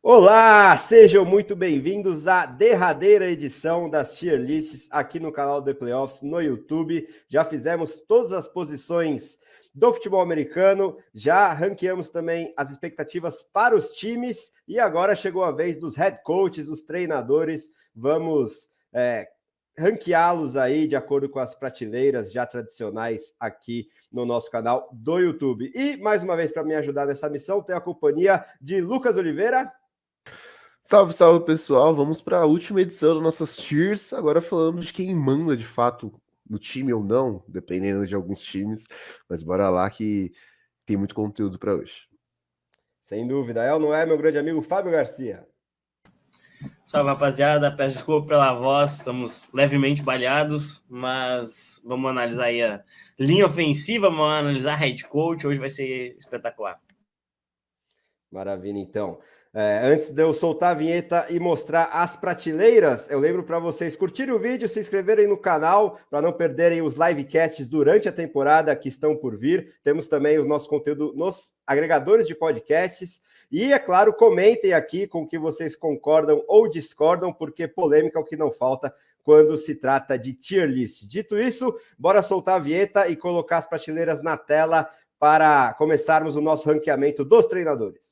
Olá, sejam muito bem-vindos à derradeira edição das Tier Lists aqui no canal The Playoffs no YouTube. Já fizemos todas as posições do futebol americano, já ranqueamos também as expectativas para os times e agora chegou a vez dos head coaches, os treinadores. Vamos ranqueá-los aí de acordo com as prateleiras já tradicionais aqui no nosso canal do YouTube. E mais uma vez para me ajudar nessa missão, tenho a companhia de Lucas Oliveira. Salve, salve, pessoal. Vamos para a última edição das nossas tiers. Agora falando de quem manda de fato no time ou não, dependendo de alguns times. Mas bora lá que tem muito conteúdo para hoje. Sem dúvida. Não é meu grande amigo Fábio Garcia. Salve, rapaziada. Peço desculpa pela voz, estamos levemente baleados, mas vamos analisar aí a linha ofensiva, vamos analisar head coach. Hoje vai ser espetacular. Maravilha, então. Antes de eu soltar a vinheta e mostrar as prateleiras, eu lembro para vocês curtirem o vídeo, se inscreverem no canal, para não perderem os livecasts durante a temporada que estão por vir. Temos também o nosso conteúdo nos agregadores de podcasts. E, é claro, comentem aqui com o que vocês concordam ou discordam, porque polêmica é o que não falta quando se trata de tier list. Dito isso, bora soltar a vinheta e colocar as prateleiras na tela para começarmos o nosso ranqueamento dos treinadores.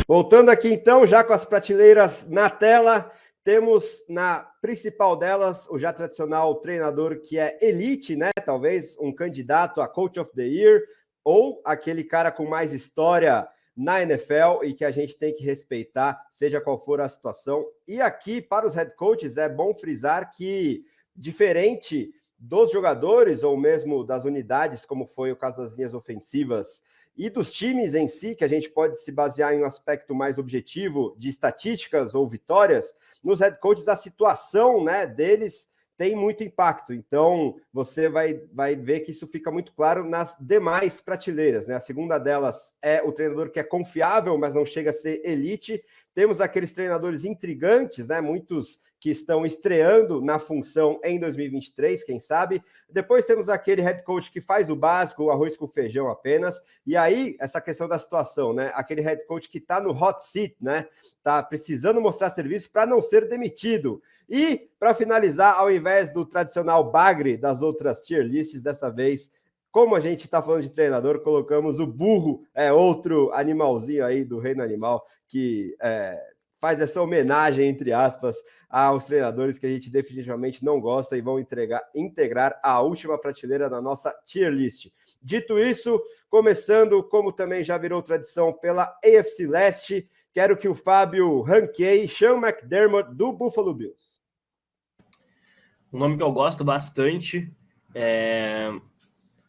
Voltando aqui então, já com as prateleiras na tela, temos na principal delas o já tradicional treinador que é elite, né? Talvez um candidato a Coach of the Year, ou aquele cara com mais história na NFL e que a gente tem que respeitar, seja qual for a situação. E aqui, para os head coaches, é bom frisar que, diferente dos jogadores ou mesmo das unidades, como foi o caso das linhas ofensivas, e dos times em si, que a gente pode se basear em um aspecto mais objetivo de estatísticas ou vitórias, nos head coaches a situação, né, deles tem muito impacto. Então, você vai ver que isso fica muito claro nas demais prateleiras, né? A segunda delas é o treinador que é confiável, mas não chega a ser elite. Temos aqueles treinadores intrigantes, né? Muitos que estão estreando na função em 2023, quem sabe. Depois temos aquele head coach que faz o básico, o arroz com feijão apenas. E aí, essa questão da situação, né? Aquele head coach que está no hot seat, né? Está precisando mostrar serviço para não ser demitido. E, para finalizar, ao invés do tradicional bagre das outras tier lists, dessa vez, como a gente está falando de treinador, colocamos o burro, outro animalzinho aí do reino animal, que faz essa homenagem, entre aspas, aos treinadores que a gente definitivamente não gosta e vão integrar a última prateleira da nossa tier list. Dito isso, começando, como também já virou tradição, pela AFC Leste, quero que o Fábio ranqueie Sean McDermott do Buffalo Bills. Um nome que eu gosto bastante,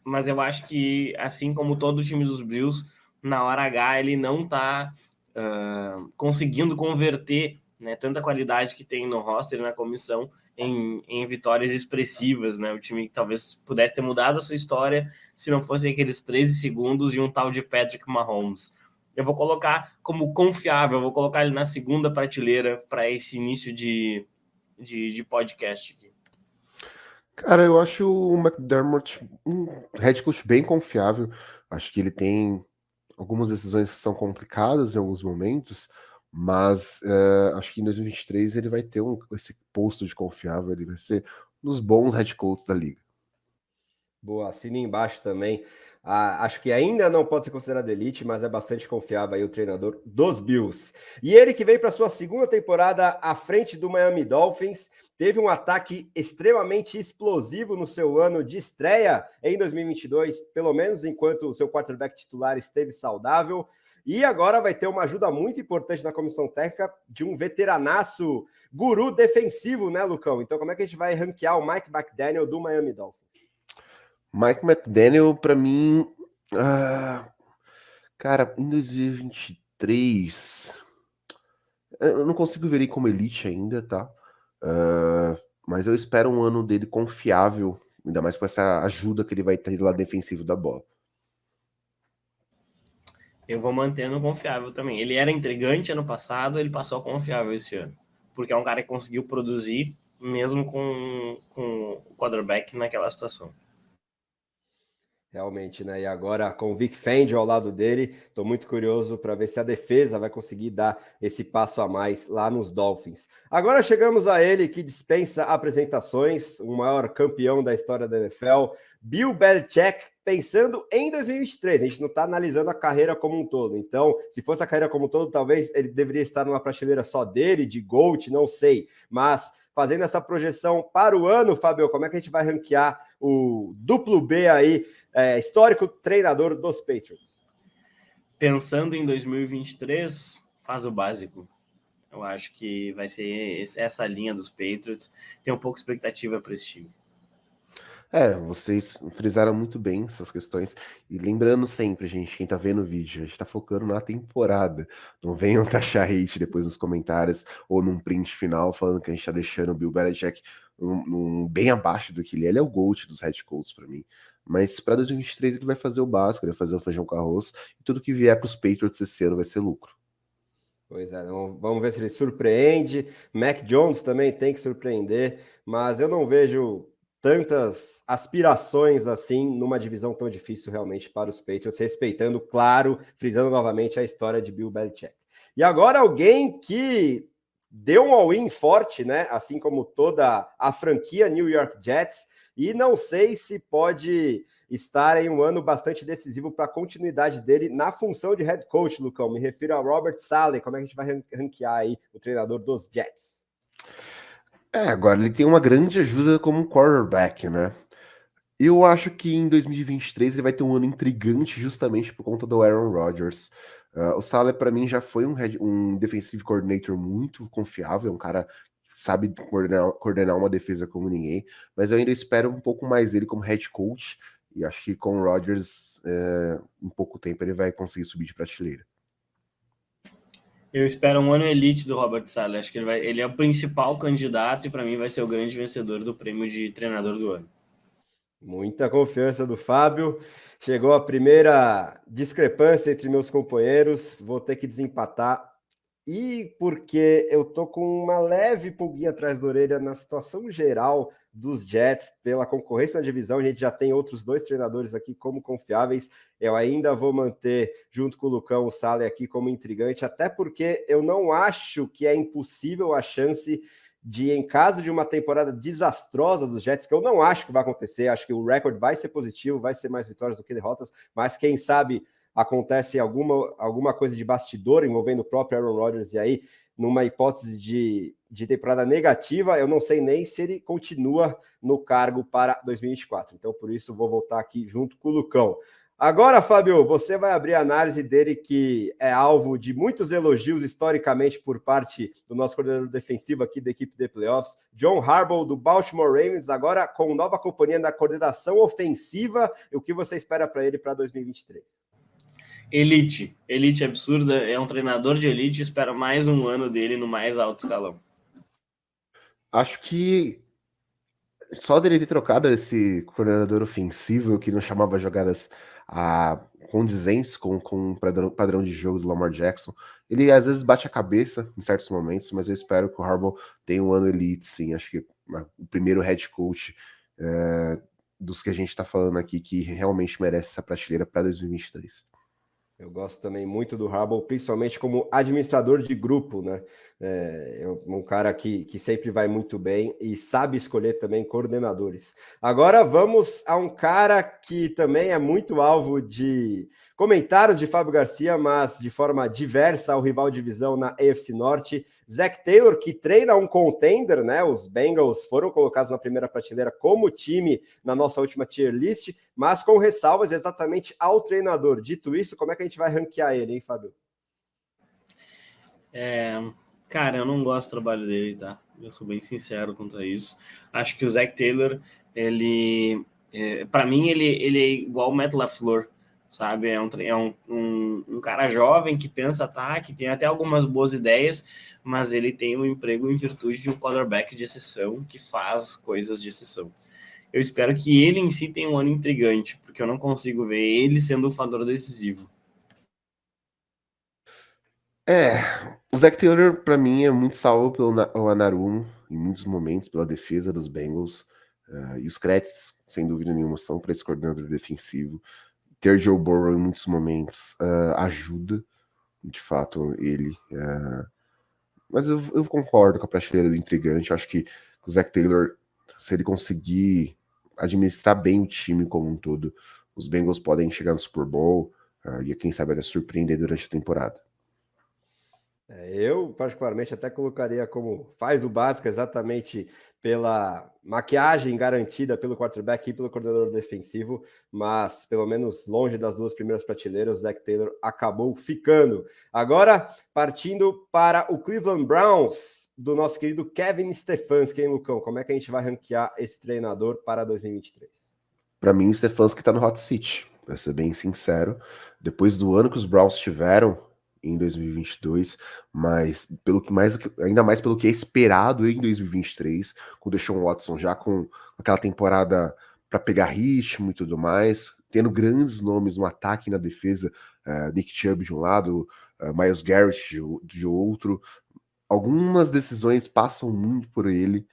mas eu acho que, assim como todo o time dos Bills, na hora H ele não está conseguindo converter, né, tanta qualidade que tem no roster e na comissão em vitórias expressivas, né? O time que talvez pudesse ter mudado a sua história se não fossem aqueles 13 segundos e um tal de Patrick Mahomes. Eu vou colocar como confiável, eu vou colocar ele na segunda prateleira para esse início de podcast aqui. Cara, eu acho o McDermott um head coach bem confiável. Acho que ele tem algumas decisões que são complicadas em alguns momentos, mas acho que em 2023 ele vai ter esse posto de confiável, ele vai ser um dos bons head coaches da liga. Boa, assina embaixo também. Acho que ainda não pode ser considerado elite, mas é bastante confiável aí o treinador dos Bills. E ele que veio para sua segunda temporada à frente do Miami Dolphins, teve um ataque extremamente explosivo no seu ano de estreia em 2022, pelo menos enquanto o seu quarterback titular esteve saudável. E agora vai ter uma ajuda muito importante na comissão técnica de um veteranaço guru defensivo, né, Lucão? Então, como é que a gente vai ranquear o Mike McDaniel do Miami Dolphins? Mike McDaniel, para mim, cara, em 2023, eu não consigo ver ele como elite ainda, tá? Mas eu espero um ano dele confiável, ainda mais com essa ajuda que ele vai ter lá defensivo da bola. Eu vou mantendo confiável também. Ele era intrigante ano passado, ele passou confiável esse ano. porque é um cara que conseguiu produzir mesmo com o quarterback naquela situação. Realmente, né? E agora com o Vic Fangio ao lado dele, estou muito curioso para ver se a defesa vai conseguir dar esse passo a mais lá nos Dolphins. Agora chegamos a ele que dispensa apresentações, o maior campeão da história da NFL, Bill Belichick, pensando em 2023. A gente não está analisando a carreira como um todo. Então, se fosse a carreira como um todo, talvez ele deveria estar numa prateleira só dele, de GOAT, não sei. Mas fazendo essa projeção para o ano, Fábio, como é que a gente vai ranquear o duplo B aí, histórico treinador dos Patriots? Pensando em 2023, faz o básico. Eu acho que vai ser essa linha dos Patriots. Tem um pouco de expectativa para esse time. Vocês frisaram muito bem essas questões. E lembrando sempre, gente, quem tá vendo o vídeo, a gente tá focando na temporada. Não venham taxar hate depois nos comentários ou num print final falando que a gente tá deixando o Bill Belichick bem abaixo do que ele é. Ele é o GOAT dos head coaches pra mim. Mas para 2023 ele vai fazer o básico, ele vai fazer o feijão com arroz. E tudo que vier pros Patriots esse ano vai ser lucro. Pois é, vamos ver se ele surpreende. Mac Jones também tem que surpreender, mas eu não vejo tantas aspirações assim numa divisão tão difícil realmente para os Patriots, respeitando, claro, frisando novamente a história de Bill Belichick. E agora alguém que deu um all-in forte, né? Assim como toda a franquia New York Jets, e não sei se pode estar em um ano bastante decisivo para a continuidade dele na função de head coach, Lucão. Me refiro a Robert Saleh. Como é que a gente vai ranquear aí o treinador dos Jets? Agora ele tem uma grande ajuda como quarterback, né? Eu acho que em 2023 ele vai ter um ano intrigante justamente por conta do Aaron Rodgers. O Saleh, para mim, já foi um defensive coordinator muito confiável, um cara que sabe coordenar uma defesa como ninguém, mas eu ainda espero um pouco mais dele como head coach, e acho que com o Rodgers, em pouco tempo, ele vai conseguir subir de prateleira. Eu espero um ano elite do Robert Saleh. Acho que ele é o principal candidato e para mim vai ser o grande vencedor do prêmio de treinador do ano. Muita confiança do Fábio. Chegou a primeira discrepância entre meus companheiros. Vou ter que desempatar. E porque eu tô com uma leve pulguinha atrás da orelha na situação geral dos Jets, pela concorrência na divisão, a gente já tem outros dois treinadores aqui como confiáveis. Eu ainda vou manter, junto com o Lucão, o Saleh aqui como intrigante, até porque eu não acho que é impossível a chance de, em caso de uma temporada desastrosa dos Jets, que eu não acho que vai acontecer, acho que o recorde vai ser positivo, vai ser mais vitórias do que derrotas, mas quem sabe acontece alguma coisa de bastidor envolvendo o próprio Aaron Rodgers, e aí, numa hipótese de temporada negativa, eu não sei nem se ele continua no cargo para 2024. Então, por isso, vou voltar aqui junto com o Lucão. Agora, Fábio, você vai abrir a análise dele, que é alvo de muitos elogios historicamente por parte do nosso coordenador defensivo aqui da equipe de playoffs, John Harbaugh, do Baltimore Ravens, agora com nova companhia na coordenação ofensiva. O que você espera para ele para 2023? Elite absurda, é um treinador de elite, espero mais um ano dele no mais alto escalão. Acho que só dele ter trocado esse coordenador ofensivo que não chamava jogadas condizentes com o padrão de jogo do Lamar Jackson, ele às vezes bate a cabeça em certos momentos, mas eu espero que o Harbaugh tenha um ano elite, sim. Acho que o primeiro head coach dos que a gente está falando aqui que realmente merece essa prateleira para 2023. Eu gosto também muito do Harbaugh, principalmente como administrador de grupo, né? É um cara que sempre vai muito bem e sabe escolher também coordenadores. Agora vamos a um cara que também é muito alvo de comentários de Fábio Garcia, mas de forma diversa ao rival de divisão na AFC Norte, Zac Taylor, que treina um contender, né? Os Bengals foram colocados na primeira prateleira como time na nossa última tier list, mas com ressalvas exatamente ao treinador. Dito isso, como é que a gente vai ranquear ele, hein, Fábio? Cara, eu não gosto do trabalho dele, tá? Eu sou bem sincero quanto a isso. Acho que o Zac Taylor, para mim, ele é igual o Matt LaFleur, sabe? É um cara jovem que pensa ataque, tem até algumas boas ideias, mas ele tem um emprego em virtude de um quarterback de exceção que faz coisas de exceção. Eu espero que ele em si tenha um ano intrigante, porque eu não consigo ver ele sendo o fator decisivo. O Zac Taylor, pra mim, é muito salvo pelo Anarumo, em muitos momentos, pela defesa dos Bengals. E os créditos, sem dúvida nenhuma, são para esse coordenador defensivo. Ter Joe Burrow em muitos momentos ajuda, de fato, ele. Mas eu concordo com a prateleira do intrigante. Eu acho que o Zac Taylor, se ele conseguir administrar bem o time como um todo, os Bengals podem chegar no Super Bowl e quem sabe até surpreender durante a temporada. Eu, particularmente, até colocaria como faz o básico exatamente pela maquiagem garantida pelo quarterback e pelo coordenador defensivo, mas pelo menos longe das duas primeiras prateleiras, o Zac Taylor acabou ficando. Agora, partindo para o Cleveland Browns, do nosso querido Kevin Stefanski, hein, Lucão? Como é que a gente vai ranquear esse treinador para 2023? Para mim, o Stefanski tá no hot seat, pra ser bem sincero. Depois do ano que os Browns tiveram em 2022, mas ainda mais pelo que é esperado em 2023, com o Deshaun Watson já com aquela temporada para pegar ritmo e tudo mais, tendo grandes nomes no ataque e na defesa, Nick Chubb de um lado, Myles Garrett de outro. Algumas decisões passam muito por ele.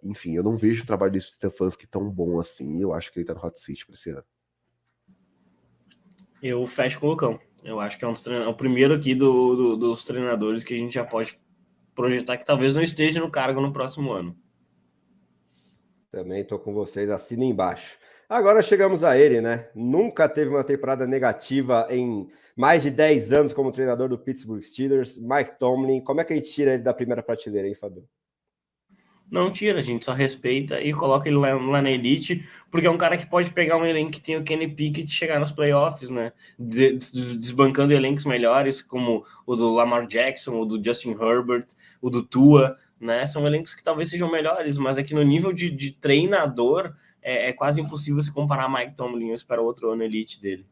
Enfim, eu não vejo o trabalho desse Stefanski tão bom assim. Eu acho que ele tá no hot seat para esse ano. Eu fecho com o Lucão. Eu acho que é o primeiro aqui dos treinadores que a gente já pode projetar que talvez não esteja no cargo no próximo ano. Também estou com vocês, assina embaixo. Agora chegamos a ele, né? Nunca teve uma temporada negativa em mais de 10 anos como treinador do Pittsburgh Steelers, Mike Tomlin. Como é que a gente tira ele da primeira prateleira, hein, Fabio? Não tira, a gente só respeita e coloca ele lá na elite, porque é um cara que pode pegar um elenco que tem o Kenny Pickett e chegar nos playoffs, né? Desbancando elencos melhores, como o do Lamar Jackson, o do Justin Herbert, o do Tua, né? São elencos que talvez sejam melhores, mas aqui no nível de treinador é quase impossível se comparar a Mike Tomlin. Eu espero outro ano elite dele.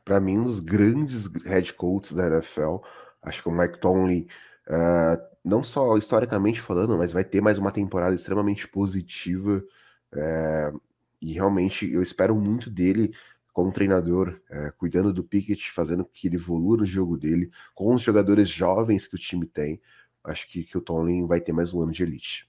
Para mim, um dos grandes head coaches da NFL. Acho que o Mike Tomlin, não só historicamente falando, mas vai ter mais uma temporada extremamente positiva. E realmente eu espero muito dele como treinador, cuidando do Pickett, fazendo com que ele evolua no jogo dele, com os jogadores jovens que o time tem. Acho que o Tomlin vai ter mais um ano de elite.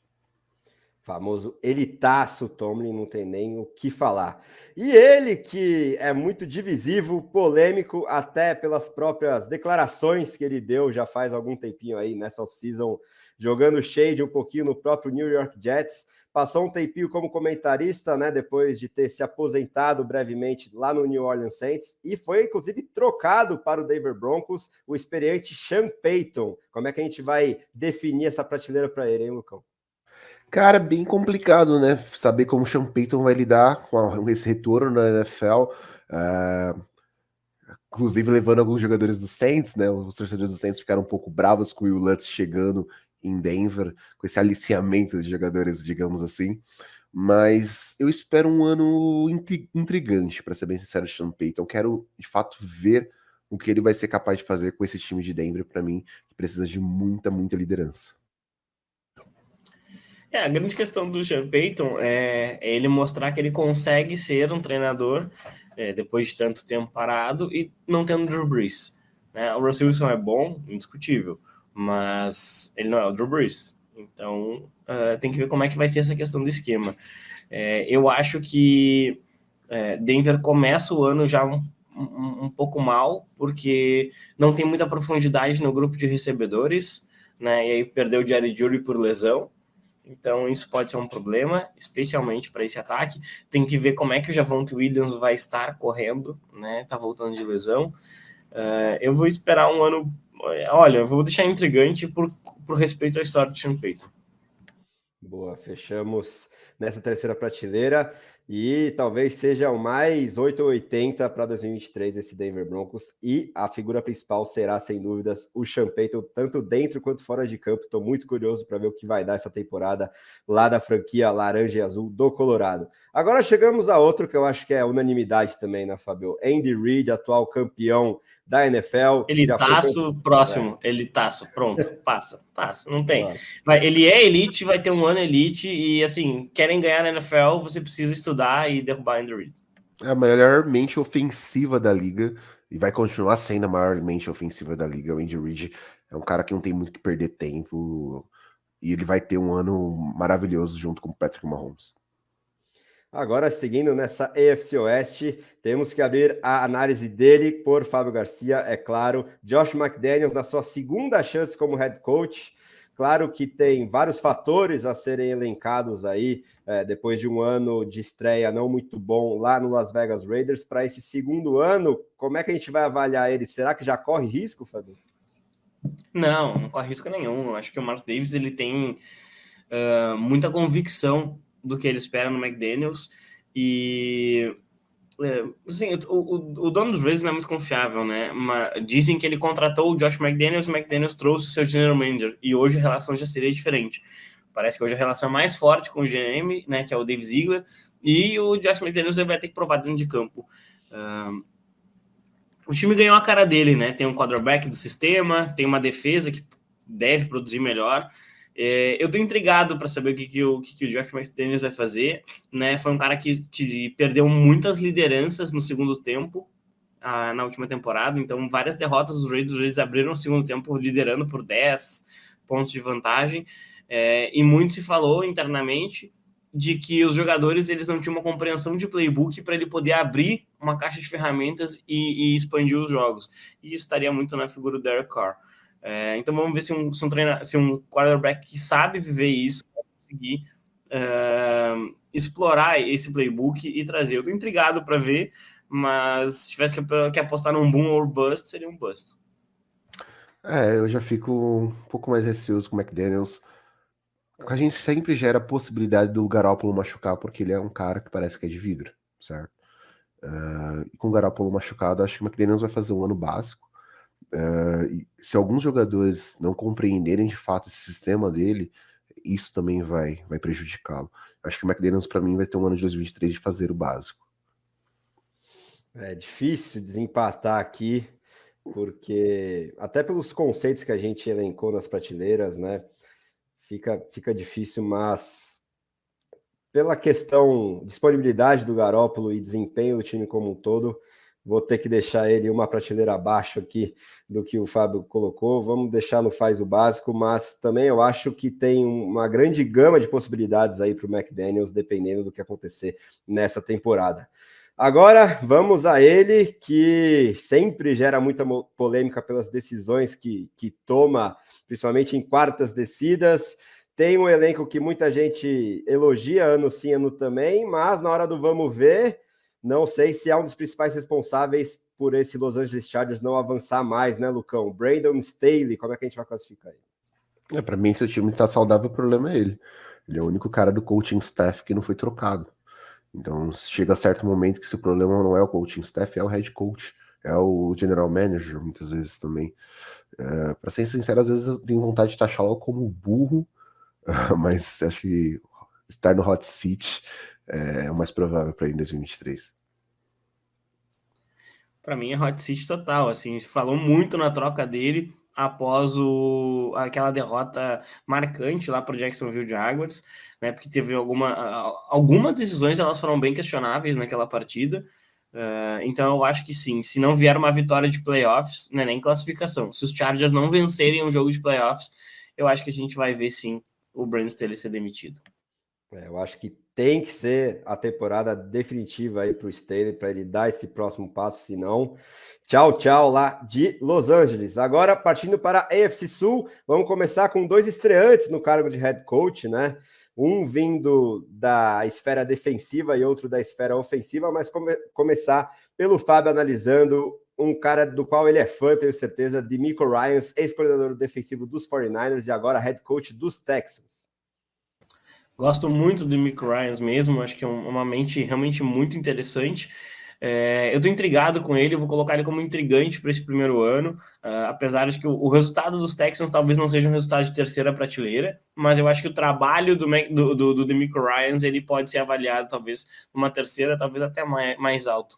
Famoso elitaço Tomlin, não tem nem o que falar. E ele que é muito divisivo, polêmico, até pelas próprias declarações que ele deu já faz algum tempinho aí nessa off-season, jogando shade um pouquinho no próprio New York Jets. Passou um tempinho como comentarista, né, depois de ter se aposentado brevemente lá no New Orleans Saints, e foi inclusive trocado para o Denver Broncos, o experiente Sean Payton. Como é que a gente vai definir essa prateleira para ele, hein, Lucão? Cara, bem complicado, né? Saber como o Sean Payton vai lidar com esse retorno na NFL. Inclusive levando alguns jogadores do Saints, né? Os torcedores do Saints ficaram um pouco bravos com o Will Lutz chegando em Denver, com esse aliciamento de jogadores, digamos assim. Mas eu espero um ano intrigante, para ser bem sincero, de Sean Payton. Quero, de fato, ver o que ele vai ser capaz de fazer com esse time de Denver, para mim, que precisa de muita, muita liderança. A grande questão do Sean Payton é ele mostrar que ele consegue ser um treinador depois de tanto tempo parado e não tendo Drew Brees. Né? O Russell Wilson é bom, indiscutível, mas ele não é o Drew Brees. Então tem que ver como é que vai ser essa questão do esquema. Eu acho que Denver começa o ano já um pouco mal, porque não tem muita profundidade no grupo de recebedores, né? E aí perdeu o Jerry Jeudy por lesão. Então isso pode ser um problema, especialmente para esse ataque. Tem que ver como é que o Javonte Williams vai estar correndo, né? Tá voltando de lesão. Eu vou esperar um ano. Olha, eu vou deixar intrigante por respeito à história do Sean Payton. Boa, fechamos nessa terceira prateleira e talvez seja o mais 880 para 2023 esse Denver Broncos, e a figura principal será, sem dúvidas, o Sean Payton, tanto dentro quanto fora de campo. Estou muito curioso para ver o que vai dar essa temporada lá da franquia laranja e azul do Colorado. Agora chegamos a outro que eu acho que é unanimidade também, né, Fabio? Andy Reid, atual campeão da NFL. Elitaço, próximo, elitaço, pronto, passa, não tem. Ele é elite, vai ter um ano elite, e assim, querem ganhar na NFL, você precisa estudar e derrubar Andy Reid. É a melhor mente ofensiva da liga. e vai continuar sendo a maior mente ofensiva da liga. O Andy Reid é um cara que não tem muito que perder tempo, e ele vai ter um ano maravilhoso junto com o Patrick Mahomes. Agora, seguindo nessa AFC Oeste, temos que abrir a análise dele por Fábio Garcia, é claro. Josh McDaniels na sua segunda chance como head coach. Claro que tem vários fatores a serem elencados aí, depois de um ano de estreia não muito bom lá no Las Vegas Raiders. Para esse segundo ano, como é que a gente vai avaliar ele? Será que já corre risco, Fábio? Não corre risco nenhum. Eu acho que o Mark Davis ele tem muita convicção do que ele espera no McDaniels, e assim, o dono dos Raiders não é muito confiável, né? Dizem que ele contratou o Josh McDaniels, o McDaniels trouxe o seu general manager, e hoje a relação já seria diferente. Parece que hoje a relação é mais forte com o GM, né, que é o Dave Ziegler, e o Josh McDaniels ele vai ter que provar dentro de campo. O time ganhou a cara dele, né? Tem um quarterback do sistema, tem uma defesa que deve produzir melhor. Eu tô intrigado para saber o que o Josh McDaniels vai fazer, né? Foi um cara que perdeu muitas lideranças no segundo tempo, na última temporada, então várias derrotas dos Raiders abriram o segundo tempo liderando por 10 pontos de vantagem, e muito se falou internamente de que os jogadores eles não tinham uma compreensão de playbook para ele poder abrir uma caixa de ferramentas e expandir os jogos, e isso estaria muito na figura do Derek Carr. Então vamos ver se um quarterback que sabe viver isso vai conseguir explorar esse playbook e trazer. Eu tô intrigado para ver, mas se tivesse que apostar num boom ou bust, seria um bust. Eu já fico um pouco mais receoso com o McDaniels. A gente sempre gera a possibilidade do Garoppolo machucar, porque ele é um cara que parece que é de vidro, certo? E com o Garoppolo machucado, acho que o McDaniels vai fazer um ano básico. E se alguns jogadores não compreenderem de fato esse sistema dele, isso também vai prejudicá-lo. Acho que o McDaniels, para mim, vai ter um ano de 2023 de fazer o básico. É difícil desempatar aqui, porque até pelos conceitos que a gente elencou nas prateleiras, né? Fica difícil, mas pela questão disponibilidade do Garoppolo e desempenho do time como um todo, vou ter que deixar ele uma prateleira abaixo aqui do que o Fábio colocou. Vamos deixar no faz o básico, mas também eu acho que tem uma grande gama de possibilidades aí para o McDaniels, dependendo do que acontecer nessa temporada. Agora, vamos a ele, que sempre gera muita polêmica pelas decisões que toma, principalmente em quartas descidas. Tem um elenco que muita gente elogia, ano sim, ano também, mas na hora do vamos ver, não sei se é um dos principais responsáveis por esse Los Angeles Chargers não avançar mais, né, Lucão? Brandon Staley, como é que a gente vai classificar ele? Para mim, se o time tá saudável, o problema é ele. Ele é o único cara do coaching staff que não foi trocado. Então, chega a certo momento que se o problema não é o coaching staff, é o head coach, é o general manager, muitas vezes também. Para ser sincero, às vezes eu tenho vontade de taxá-lo como burro, mas acho que estar no hot seat é o mais provável para ele em 2023. Para mim é hot seat total, assim, falou muito na troca dele após aquela derrota marcante lá para o Jacksonville Jaguars, né, porque teve algumas decisões, elas foram bem questionáveis naquela partida. Então eu acho que sim, se não vier uma vitória de playoffs, não é nem classificação, se os Chargers não vencerem um jogo de playoffs, eu acho que a gente vai ver sim o Brandon Staley ser demitido. Eu acho que tem que ser a temporada definitiva aí para o Staley, para ele dar esse próximo passo, senão tchau lá de Los Angeles. Agora, partindo para a AFC Sul, vamos começar com 2 estreantes no cargo de head coach, né? Um vindo da esfera defensiva e outro da esfera ofensiva, mas começar pelo Fábio analisando um cara do qual ele é fã, tenho certeza, DeMeco Ryans, ex-coordenador defensivo dos 49ers e agora head coach dos Texans. Gosto muito do Mick Ryans mesmo, acho que é uma mente realmente muito interessante. Eu tô intrigado com ele, eu vou colocar ele como intrigante para esse primeiro ano, apesar de que o resultado dos Texans talvez não seja um resultado de terceira prateleira, mas eu acho que o trabalho do Mick Ryans ele pode ser avaliado talvez numa terceira, talvez até mais alto.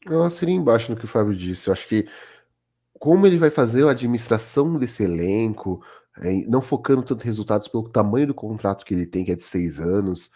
Eu assinaria embaixo no que o Fábio disse. Eu acho que como ele vai fazer a administração desse elenco, não focando tanto em resultados pelo tamanho do contrato que ele tem, que é de 6 anos,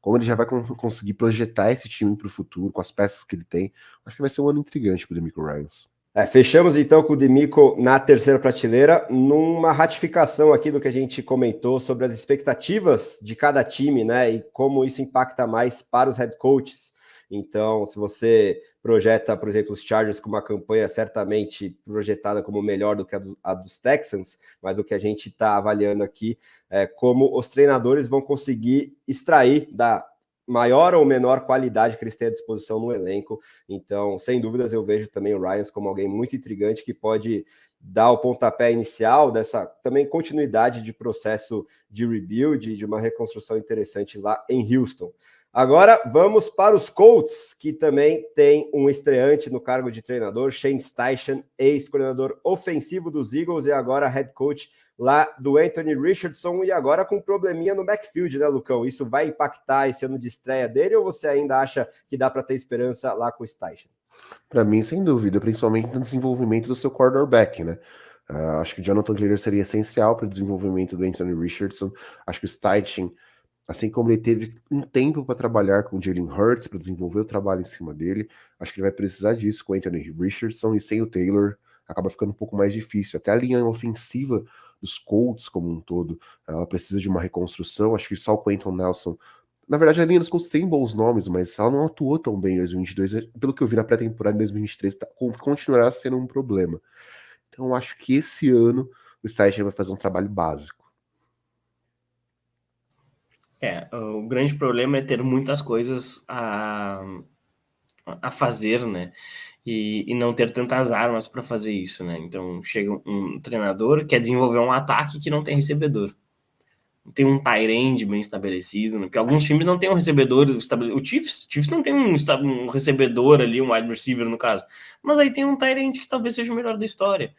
como ele já vai conseguir projetar esse time para o futuro, com as peças que ele tem, acho que vai ser um ano intrigante para o DeMeco Ryans. Fechamos então com o DeMeco na terceira prateleira, numa ratificação aqui do que a gente comentou sobre as expectativas de cada time, né? E como isso impacta mais para os head coaches. Então, se você projeta, por exemplo, os Chargers com uma campanha certamente projetada como melhor do que a dos Texans, mas o que a gente está avaliando aqui é como os treinadores vão conseguir extrair da maior ou menor qualidade que eles têm à disposição no elenco. Então, sem dúvidas, eu vejo também o Ryans como alguém muito intrigante que pode dar o pontapé inicial dessa também continuidade de processo de rebuild, de uma reconstrução interessante lá em Houston. Agora, vamos para os Colts, que também tem um estreante no cargo de treinador, Shane Steichen, ex-coordenador ofensivo dos Eagles e agora head coach lá do Anthony Richardson, e agora com um probleminha no backfield, né, Lucão? Isso vai impactar esse ano de estreia dele ou você ainda acha que dá para ter esperança lá com o Steichen? Para mim, sem dúvida, principalmente no desenvolvimento do seu quarterback, né? Acho que o Jonathan Taylor seria essencial para o desenvolvimento do Anthony Richardson. Acho que o Steichen, assim como ele teve um tempo para trabalhar com o Jalen Hurts, para desenvolver o trabalho em cima dele, acho que ele vai precisar disso com o Anthony Richardson, e sem o Taylor acaba ficando um pouco mais difícil. Até a linha ofensiva dos Colts como um todo, ela precisa de uma reconstrução. Acho que só o Quentin Nelson... Na verdade, a linha dos Colts tem bons nomes, mas ela não atuou tão bem em 2022. Pelo que eu vi na pré-temporada em 2023, continuará sendo um problema. Então, eu acho que esse ano o Steichen vai fazer um trabalho básico. O grande problema é ter muitas coisas a fazer, né? E não ter tantas armas para fazer isso, né? Então chega um treinador que quer desenvolver um ataque que não tem recebedor. Não tem um tight end bem estabelecido, né? Porque alguns times não têm um recebedor estabelecido. O Chiefs não tem um recebedor ali, um wide receiver no caso. Mas aí tem um tight end que talvez seja o melhor da história,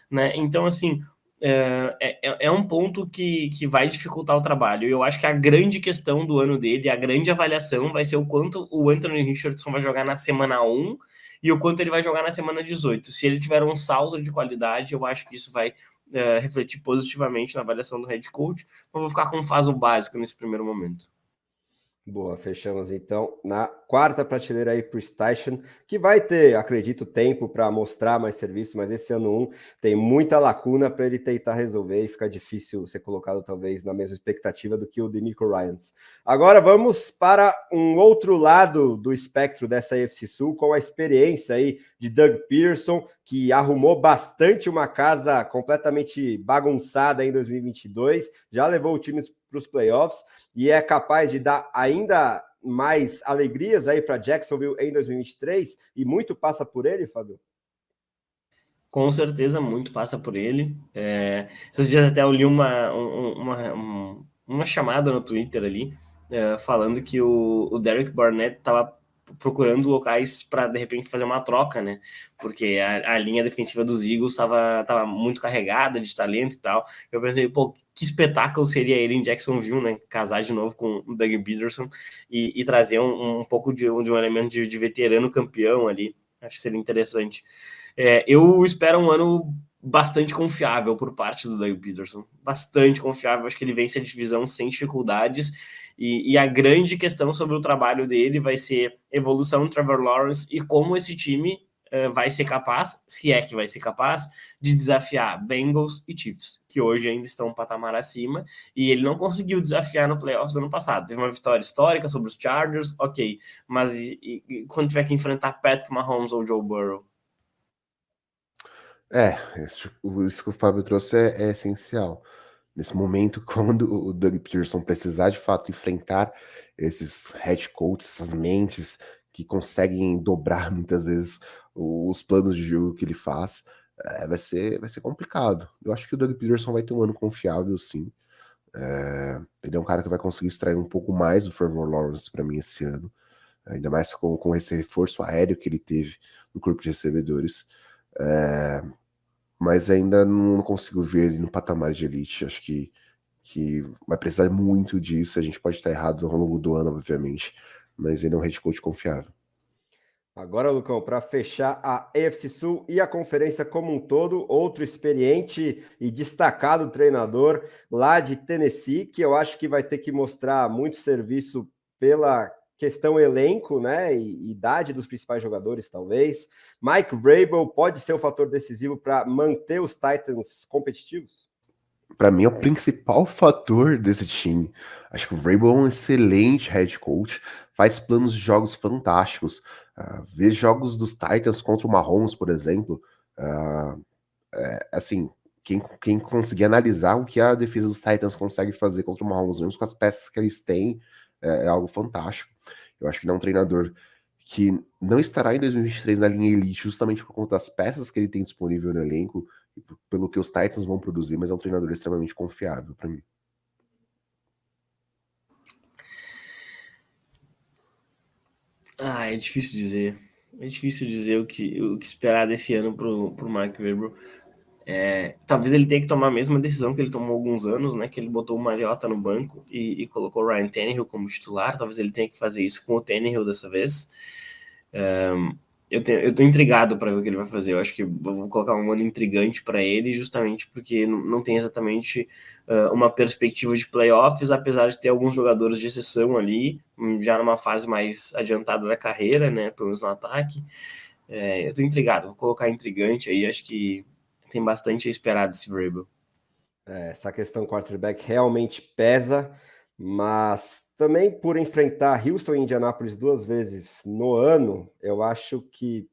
né? Então, assim, é um ponto que vai dificultar o trabalho. E eu acho que a grande questão do ano dele, a grande avaliação vai ser o quanto o Anthony Richardson vai jogar na semana 1 e o quanto ele vai jogar na semana 18. Se ele tiver um salto de qualidade, eu acho que isso vai refletir positivamente na avaliação do head coach. Eu vou ficar com um faso básico nesse primeiro momento. Boa, fechamos então na quarta prateleira aí para o Steichen, que vai ter, acredito, tempo para mostrar mais serviço, mas esse ano 1 tem muita lacuna para ele tentar resolver e fica difícil ser colocado talvez na mesma expectativa do que o DeMeco Ryans. Agora vamos para um outro lado do espectro dessa AFC Sul, com a experiência aí de Doug Peterson, que arrumou bastante uma casa completamente bagunçada em 2022, já levou o time para os playoffs, e é capaz de dar ainda mais alegrias aí para Jacksonville em 2023, e muito passa por ele, Fábio? Com certeza, muito passa por ele. Esses dias até eu li uma chamada no Twitter ali, falando que o Derek Barnett estava procurando locais para, de repente, fazer uma troca, né? Porque a linha defensiva dos Eagles estava muito carregada de talento e tal. Eu pensei, pô, que espetáculo seria ele em Jacksonville, né? Casar de novo com o Doug Peterson e trazer um pouco de um elemento de veterano campeão ali. Acho que seria interessante. Eu espero um ano bastante confiável por parte do Doug Peterson. Bastante confiável. Acho que ele vence a divisão sem dificuldades. E a grande questão sobre o trabalho dele vai ser evolução do Trevor Lawrence e como esse time vai ser capaz, se é que vai ser capaz, de desafiar Bengals e Chiefs, que hoje ainda estão um patamar acima, e ele não conseguiu desafiar no playoffs do ano passado. Teve uma vitória histórica sobre os Chargers, ok, mas e quando tiver que enfrentar Patrick Mahomes ou Joe Burrow? Isso que o Fábio trouxe é essencial. Nesse momento, quando o Doug Peterson precisar de fato enfrentar esses head coaches, essas mentes que conseguem dobrar muitas vezes os planos de jogo que ele faz, vai ser complicado. Eu acho que o Doug Peterson vai ter um ano confiável, sim. Ele é um cara que vai conseguir extrair um pouco mais do Trevor Lawrence para mim esse ano, ainda mais com esse reforço aéreo que ele teve no corpo de recebedores. Mas ainda não consigo ver ele no patamar de elite. Acho que vai precisar muito disso. A gente pode estar errado ao longo do ano, obviamente, mas ele é um head coach confiável. Agora, Lucão, para fechar a AFC Sul e a conferência como um todo, outro experiente e destacado treinador lá de Tennessee, que eu acho que vai ter que mostrar muito serviço pela questão elenco, né, e idade dos principais jogadores, talvez. Mike Vrabel pode ser o fator decisivo para manter os Titans competitivos? Para mim é o principal fator desse time. Acho que o Vrabel é um excelente head coach, faz planos de jogos fantásticos. Ver jogos dos Titans contra o Mahomes, por exemplo, assim, quem conseguir analisar o que a defesa dos Titans consegue fazer contra o Mahomes, mesmo com as peças que eles têm, é algo fantástico. Eu acho que ele é um treinador que não estará em 2023 na linha elite, justamente por conta das peças que ele tem disponível no elenco, e pelo que os Titans vão produzir, mas é um treinador extremamente confiável para mim. É difícil dizer. É difícil dizer o que esperar desse ano pro Mark Vrabel. Talvez ele tenha que tomar a mesma decisão que ele tomou há alguns anos, né? Que ele botou o Mariota no banco e colocou o Ryan Tannehill como titular. Talvez ele tenha que fazer isso com o Tannehill dessa vez. Eu tô intrigado para ver o que ele vai fazer. Eu acho que eu vou colocar um ano intrigante para ele, justamente porque não tem exatamente uma perspectiva de playoffs, apesar de ter alguns jogadores de exceção ali, já numa fase mais adiantada da carreira, né? Pelo menos no ataque. Eu tô intrigado, vou colocar intrigante aí. Acho que tem bastante a esperar desse Vrabel. Essa questão quarterback realmente pesa, mas também por enfrentar Houston e Indianapolis 2 vezes no ano, eu acho que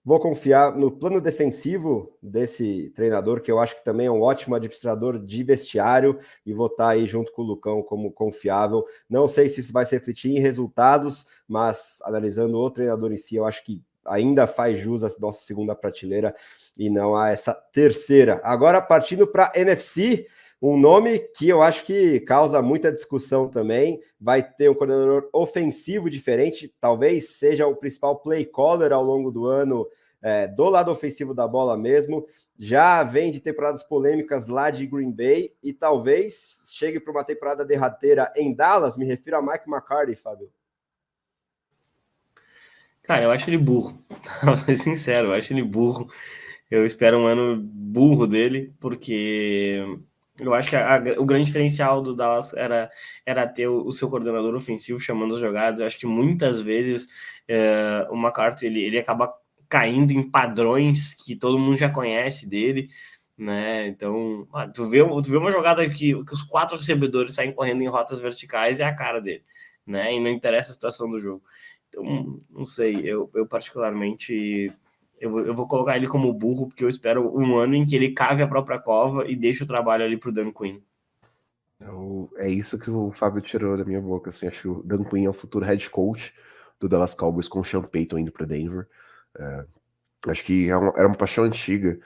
vou confiar no plano defensivo desse treinador, que eu acho que também é um ótimo administrador de vestiário, e vou estar aí junto com o Lucão como confiável. Não sei se isso vai se refletir em resultados, mas analisando o treinador em si, eu acho que ainda faz jus à nossa segunda prateleira e não a essa terceira. Agora, partindo para NFC, um nome que eu acho que causa muita discussão também, vai ter um coordenador ofensivo diferente, talvez seja o principal play caller ao longo do ano, do lado ofensivo da bola mesmo, já vem de temporadas polêmicas lá de Green Bay e talvez chegue para uma temporada derradeira em Dallas, me refiro a Mike McCarthy, Fábio. Cara, eu acho ele burro. Vou ser sincero, eu acho ele burro. Eu espero um ano burro dele, porque eu acho que o grande diferencial do Dallas era ter o seu coordenador ofensivo chamando as jogadas. Eu acho que muitas vezes o McCarthy ele acaba caindo em padrões que todo mundo já conhece dele, né? Então, tu vê uma jogada que os 4 recebedores saem correndo em rotas verticais, é a cara dele, né? E não interessa a situação do jogo. Então, não sei, eu particularmente eu vou colocar ele como burro, porque eu espero um ano em que ele cave a própria cova e deixe o trabalho ali pro Dan Quinn. É isso que o Fábio tirou da minha boca. Assim, acho que o Dan Quinn é o futuro head coach do Dallas Cowboys, com o Sean Payton indo para Denver. Acho que era uma paixão antiga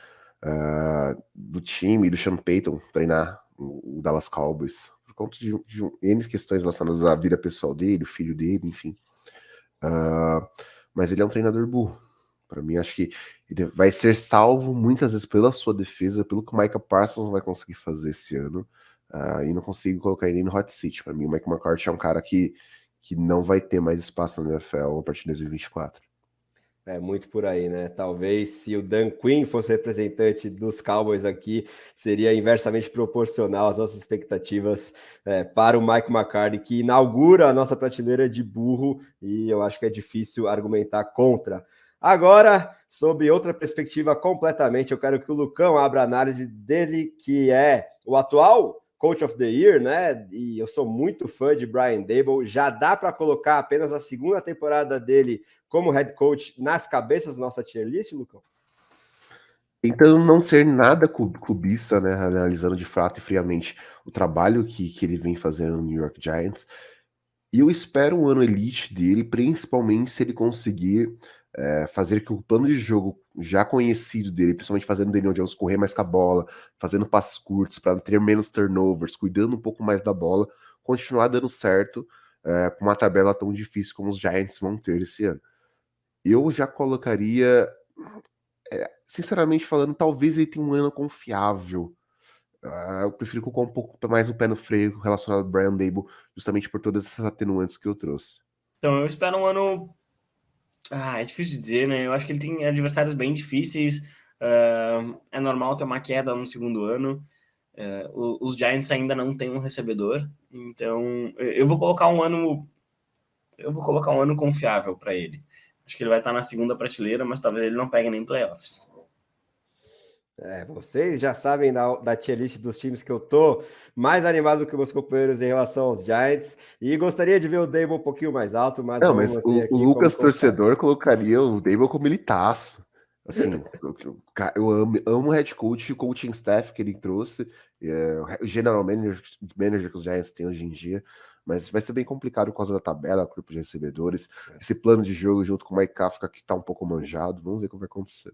do time, do Sean Payton, treinar o Dallas Cowboys, por conta de N questões relacionadas à vida pessoal dele, o filho dele, enfim. Mas ele é um treinador burro. Para mim, acho que ele vai ser salvo muitas vezes pela sua defesa, pelo que o Micah Parsons vai conseguir fazer esse ano, e não consigo colocar ele no hot seat. Para mim, o Mike McCarthy é um cara que não vai ter mais espaço na NFL a partir de 2024. É muito por aí, né? Talvez se o Dan Quinn fosse representante dos Cowboys aqui, seria inversamente proporcional às nossas expectativas para o Mike McCarthy, que inaugura a nossa prateleira de burro, e eu acho que é difícil argumentar contra. Agora, sobre outra perspectiva completamente, eu quero que o Lucão abra a análise dele, que é o atual Coach of the Year, né? E eu sou muito fã de Brian Daboll. Já dá para colocar apenas a segunda temporada dele como head coach nas cabeças da nossa tier list, Lucão? Tentando não ser nada clubista, né? Analisando de fato e friamente o trabalho que ele vem fazendo no New York Giants. E eu espero um ano elite dele, principalmente se ele conseguir fazer que o plano de jogo já conhecido dele, principalmente fazendo o Daniel Jones correr mais com a bola, fazendo passes curtos para ter menos turnovers, cuidando um pouco mais da bola, continuar dando certo com uma tabela tão difícil como os Giants vão ter esse ano. Eu já colocaria, sinceramente falando, talvez ele tenha um ano confiável. Eu prefiro colocar um pouco mais o pé no freio relacionado ao Brian Daboll, justamente por todas essas atenuantes que eu trouxe. Então, eu espero um ano. É difícil dizer, né? Eu acho que ele tem adversários bem difíceis. É normal ter uma queda no segundo ano. Os Giants ainda não têm um recebedor. Então, eu vou colocar um ano eu vou colocar um ano confiável para ele. Acho que ele vai estar na segunda prateleira, mas talvez ele não pegue nem playoffs. Vocês já sabem da tier list dos times que eu tô mais animado do que meus companheiros em relação aos Giants, e gostaria de ver o Dable um pouquinho mais alto, mas Não, vamos mas manter aqui o Lucas, como confiável. torcedor, colocaria o Dable como militaço. Assim, eu amo o head coach e o coaching staff que ele trouxe, o general manager que os Giants têm hoje em dia, mas vai ser bem complicado por causa da tabela, grupo de recebedores, esse plano de jogo junto com o Mike Kafka que tá um pouco manjado, vamos ver como vai acontecer.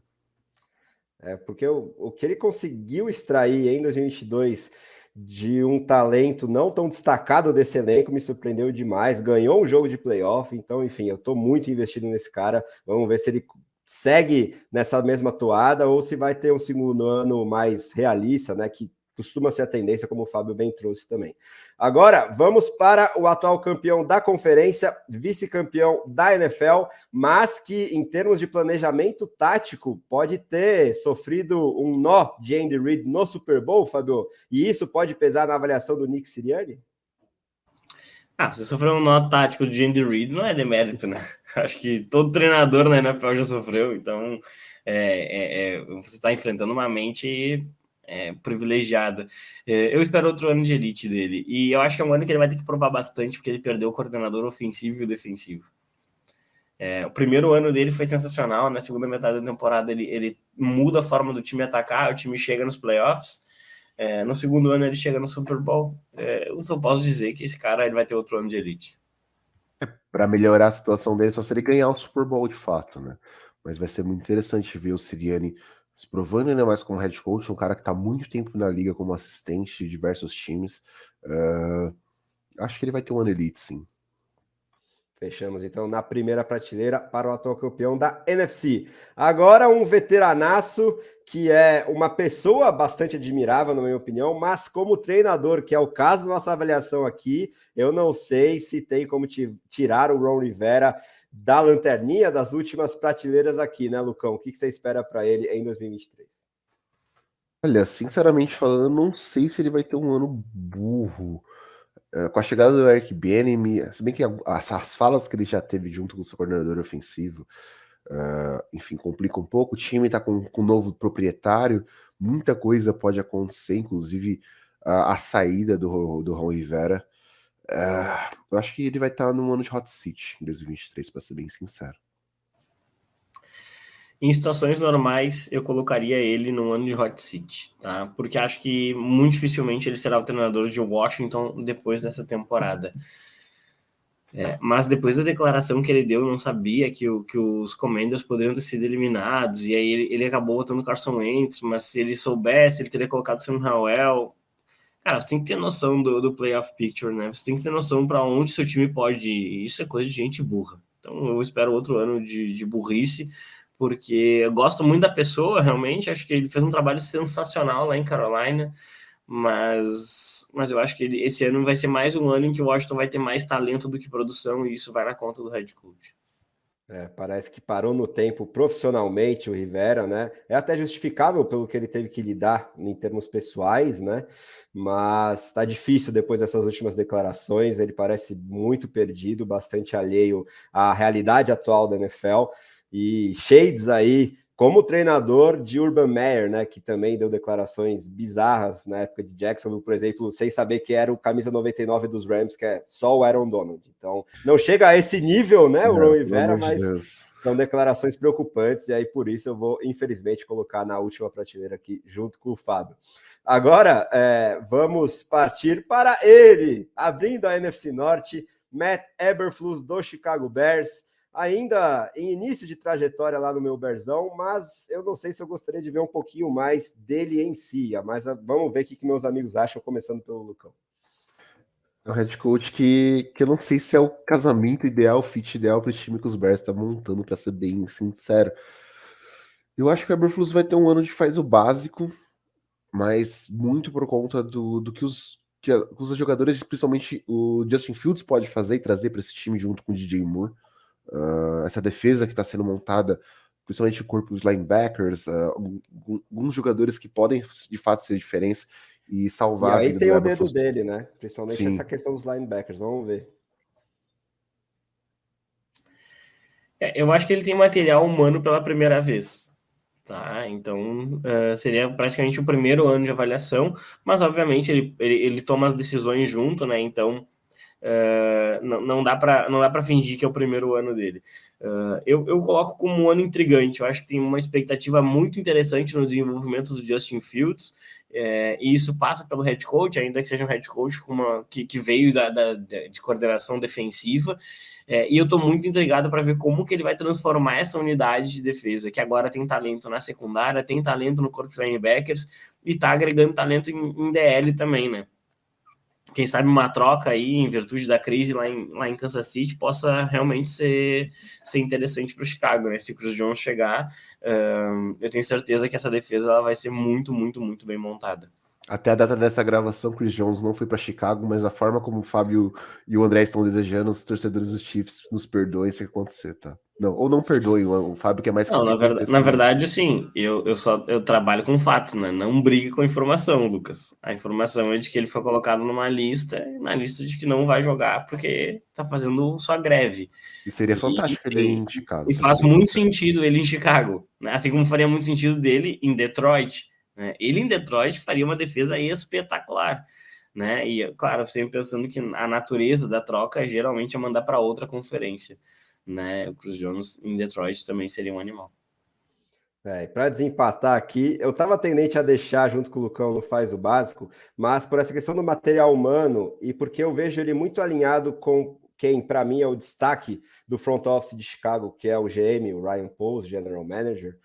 Porque o que ele conseguiu extrair em 2022 de um talento não tão destacado desse elenco me surpreendeu demais. Ganhou um jogo de playoff, então, enfim, eu estou muito investido nesse cara. Vamos ver se ele segue nessa mesma toada ou se vai ter um segundo ano mais realista, né? Que costuma ser a tendência, como o Fábio bem trouxe também. Agora, vamos para o atual campeão da conferência, vice-campeão da NFL, mas que, em termos de planejamento tático, pode ter sofrido um nó de Andy Reid no Super Bowl, Fábio, e isso pode pesar na avaliação do Nick Sirianni? Você sofreu um nó tático de Andy Reid, não é demérito, né? Acho que todo treinador na NFL já sofreu, então você está enfrentando uma mente privilegiada. Eu espero outro ano de elite dele, e eu acho que é um ano que ele vai ter que provar bastante, porque ele perdeu o coordenador ofensivo e o defensivo. O primeiro ano dele foi sensacional, na segunda metade da temporada ele muda a forma do time atacar, o time chega nos playoffs, no segundo ano ele chega no Super Bowl. Eu só posso dizer que esse cara ele vai ter outro ano de elite. Para melhorar a situação dele, só se ele ganhar o Super Bowl de fato, né? Mas vai ser muito interessante ver o Sirianni se provando ainda mais como head coach, um cara que está muito tempo na liga como assistente de diversos times. Acho que ele vai ter um ano elite, sim. Fechamos, então, na primeira prateleira para o atual campeão da NFC. Agora, um veteranaço que é uma pessoa bastante admirável, na minha opinião, mas como treinador, que é o caso da nossa avaliação aqui, eu não sei se tem como tirar o Ron Rivera da lanterninha das últimas prateleiras aqui, né, Lucão? O que você espera para ele em 2023? Olha, sinceramente falando, não sei se ele vai ter um ano burro. Com a chegada do Eric Bieniemy, se bem que as falas que ele já teve junto com o seu coordenador ofensivo, enfim, complica um pouco. O time está com um novo proprietário, muita coisa pode acontecer, inclusive a saída do Ron Rivera. Eu acho que ele vai estar num ano de hot seat em 2023, para ser bem sincero. Em situações normais, eu colocaria ele no ano de hot seat, tá? Porque acho que muito dificilmente ele será o treinador de Washington depois dessa temporada. Mas depois da declaração que ele deu, eu não sabia que os Commanders poderiam ter sido eliminados, e aí ele acabou botando Carson Wentz, mas se ele soubesse, ele teria colocado Sam Howell. Cara, você tem que ter noção do playoff picture, né? Você tem que ter noção para onde seu time pode ir. Isso é coisa de gente burra. Então eu espero outro ano de burrice, porque eu gosto muito da pessoa, realmente. Acho que ele fez um trabalho sensacional lá em Carolina, mas eu acho que esse ano vai ser mais um ano em que o Washington vai ter mais talento do que produção, e isso vai na conta do head coach. Parece que parou no tempo profissionalmente o Rivera, né? É até justificável pelo que ele teve que lidar em termos pessoais, né? Mas tá difícil depois dessas últimas declarações. Ele parece muito perdido, bastante alheio à realidade atual da NFL. E shades aí, como treinador de Urban Meyer, né? Que também deu declarações bizarras na época de Jacksonville, por exemplo, sem saber que era o camisa 99 dos Rams, que é só o Aaron Donald. Então, não chega a esse nível, né, o Ron Rivera, mas são declarações preocupantes, e aí por isso eu vou, infelizmente, colocar na última prateleira aqui, junto com o Fábio. Agora, vamos partir para ele, abrindo a NFC Norte, Matt Eberflus, do Chicago Bears, ainda em início de trajetória lá no meu Bearzão, mas eu não sei se eu gostaria de ver um pouquinho mais dele em si, mas vamos ver o que meus amigos acham, começando pelo Lucão. É um head coach que eu não sei se é o casamento ideal, o fit ideal para o time que os Bears estão montando, para ser bem sincero. Eu acho que o Eberflus vai ter um ano de faz o básico, mas muito por conta do que os jogadores, principalmente o Justin Fields, pode fazer e trazer para esse time junto com o DJ Moore. Essa defesa que está sendo montada, principalmente o corpo dos linebackers, alguns jogadores que podem de fato ser a diferença e salvar a vida do Eberflus. E aí tem o dedo dele, né? Principalmente essa questão dos linebackers, vamos ver. Eu acho que ele tem material humano pela primeira vez, tá? Então, seria praticamente o primeiro ano de avaliação, mas obviamente ele toma as decisões junto, né? Então, não dá para fingir que é o primeiro ano dele. Eu coloco como um ano intrigante. Eu acho que tem uma expectativa muito interessante no desenvolvimento do Justin Fields, e isso passa pelo head coach, ainda que seja um head coach que veio de coordenação defensiva. E eu estou muito intrigado para ver como que ele vai transformar essa unidade de defesa, que agora tem talento na secundária, tem talento no corpo de linebackers e está agregando talento em DL também, né? Quem sabe uma troca aí, em virtude da crise lá em Kansas City, possa realmente ser interessante para o Chicago, né? Se o Chris Jones chegar, eu tenho certeza que essa defesa ela vai ser muito, muito, muito bem montada. Até a data dessa gravação, Chris Jones não foi para Chicago, mas a forma como o Fábio e o André estão desejando, os torcedores dos Chiefs nos perdoem se acontecer, tá? Não, ou não perdoem, o Fábio que é mais que Não, na verdade, assim, eu trabalho com fatos, né? Não brigue com a informação, Lucas. A informação é de que ele foi colocado numa lista, na lista de que não vai jogar porque tá fazendo sua greve. E seria fantástico ele em Chicago. E faz muito sentido ele em Chicago, né? Assim como faria muito sentido dele em Detroit, né? Ele em Detroit faria uma defesa espetacular, né? E, claro, sempre pensando que a natureza da troca geralmente é mandar para outra conferência, né? O Chris Jones em Detroit também seria um animal. Para desempatar aqui, eu estava tendente a deixar junto com o Lucão no Faz o Básico, mas por essa questão do material humano e porque eu vejo ele muito alinhado com quem, para mim, é o destaque do front office de Chicago, que é o GM, o Ryan Poles, General Manager.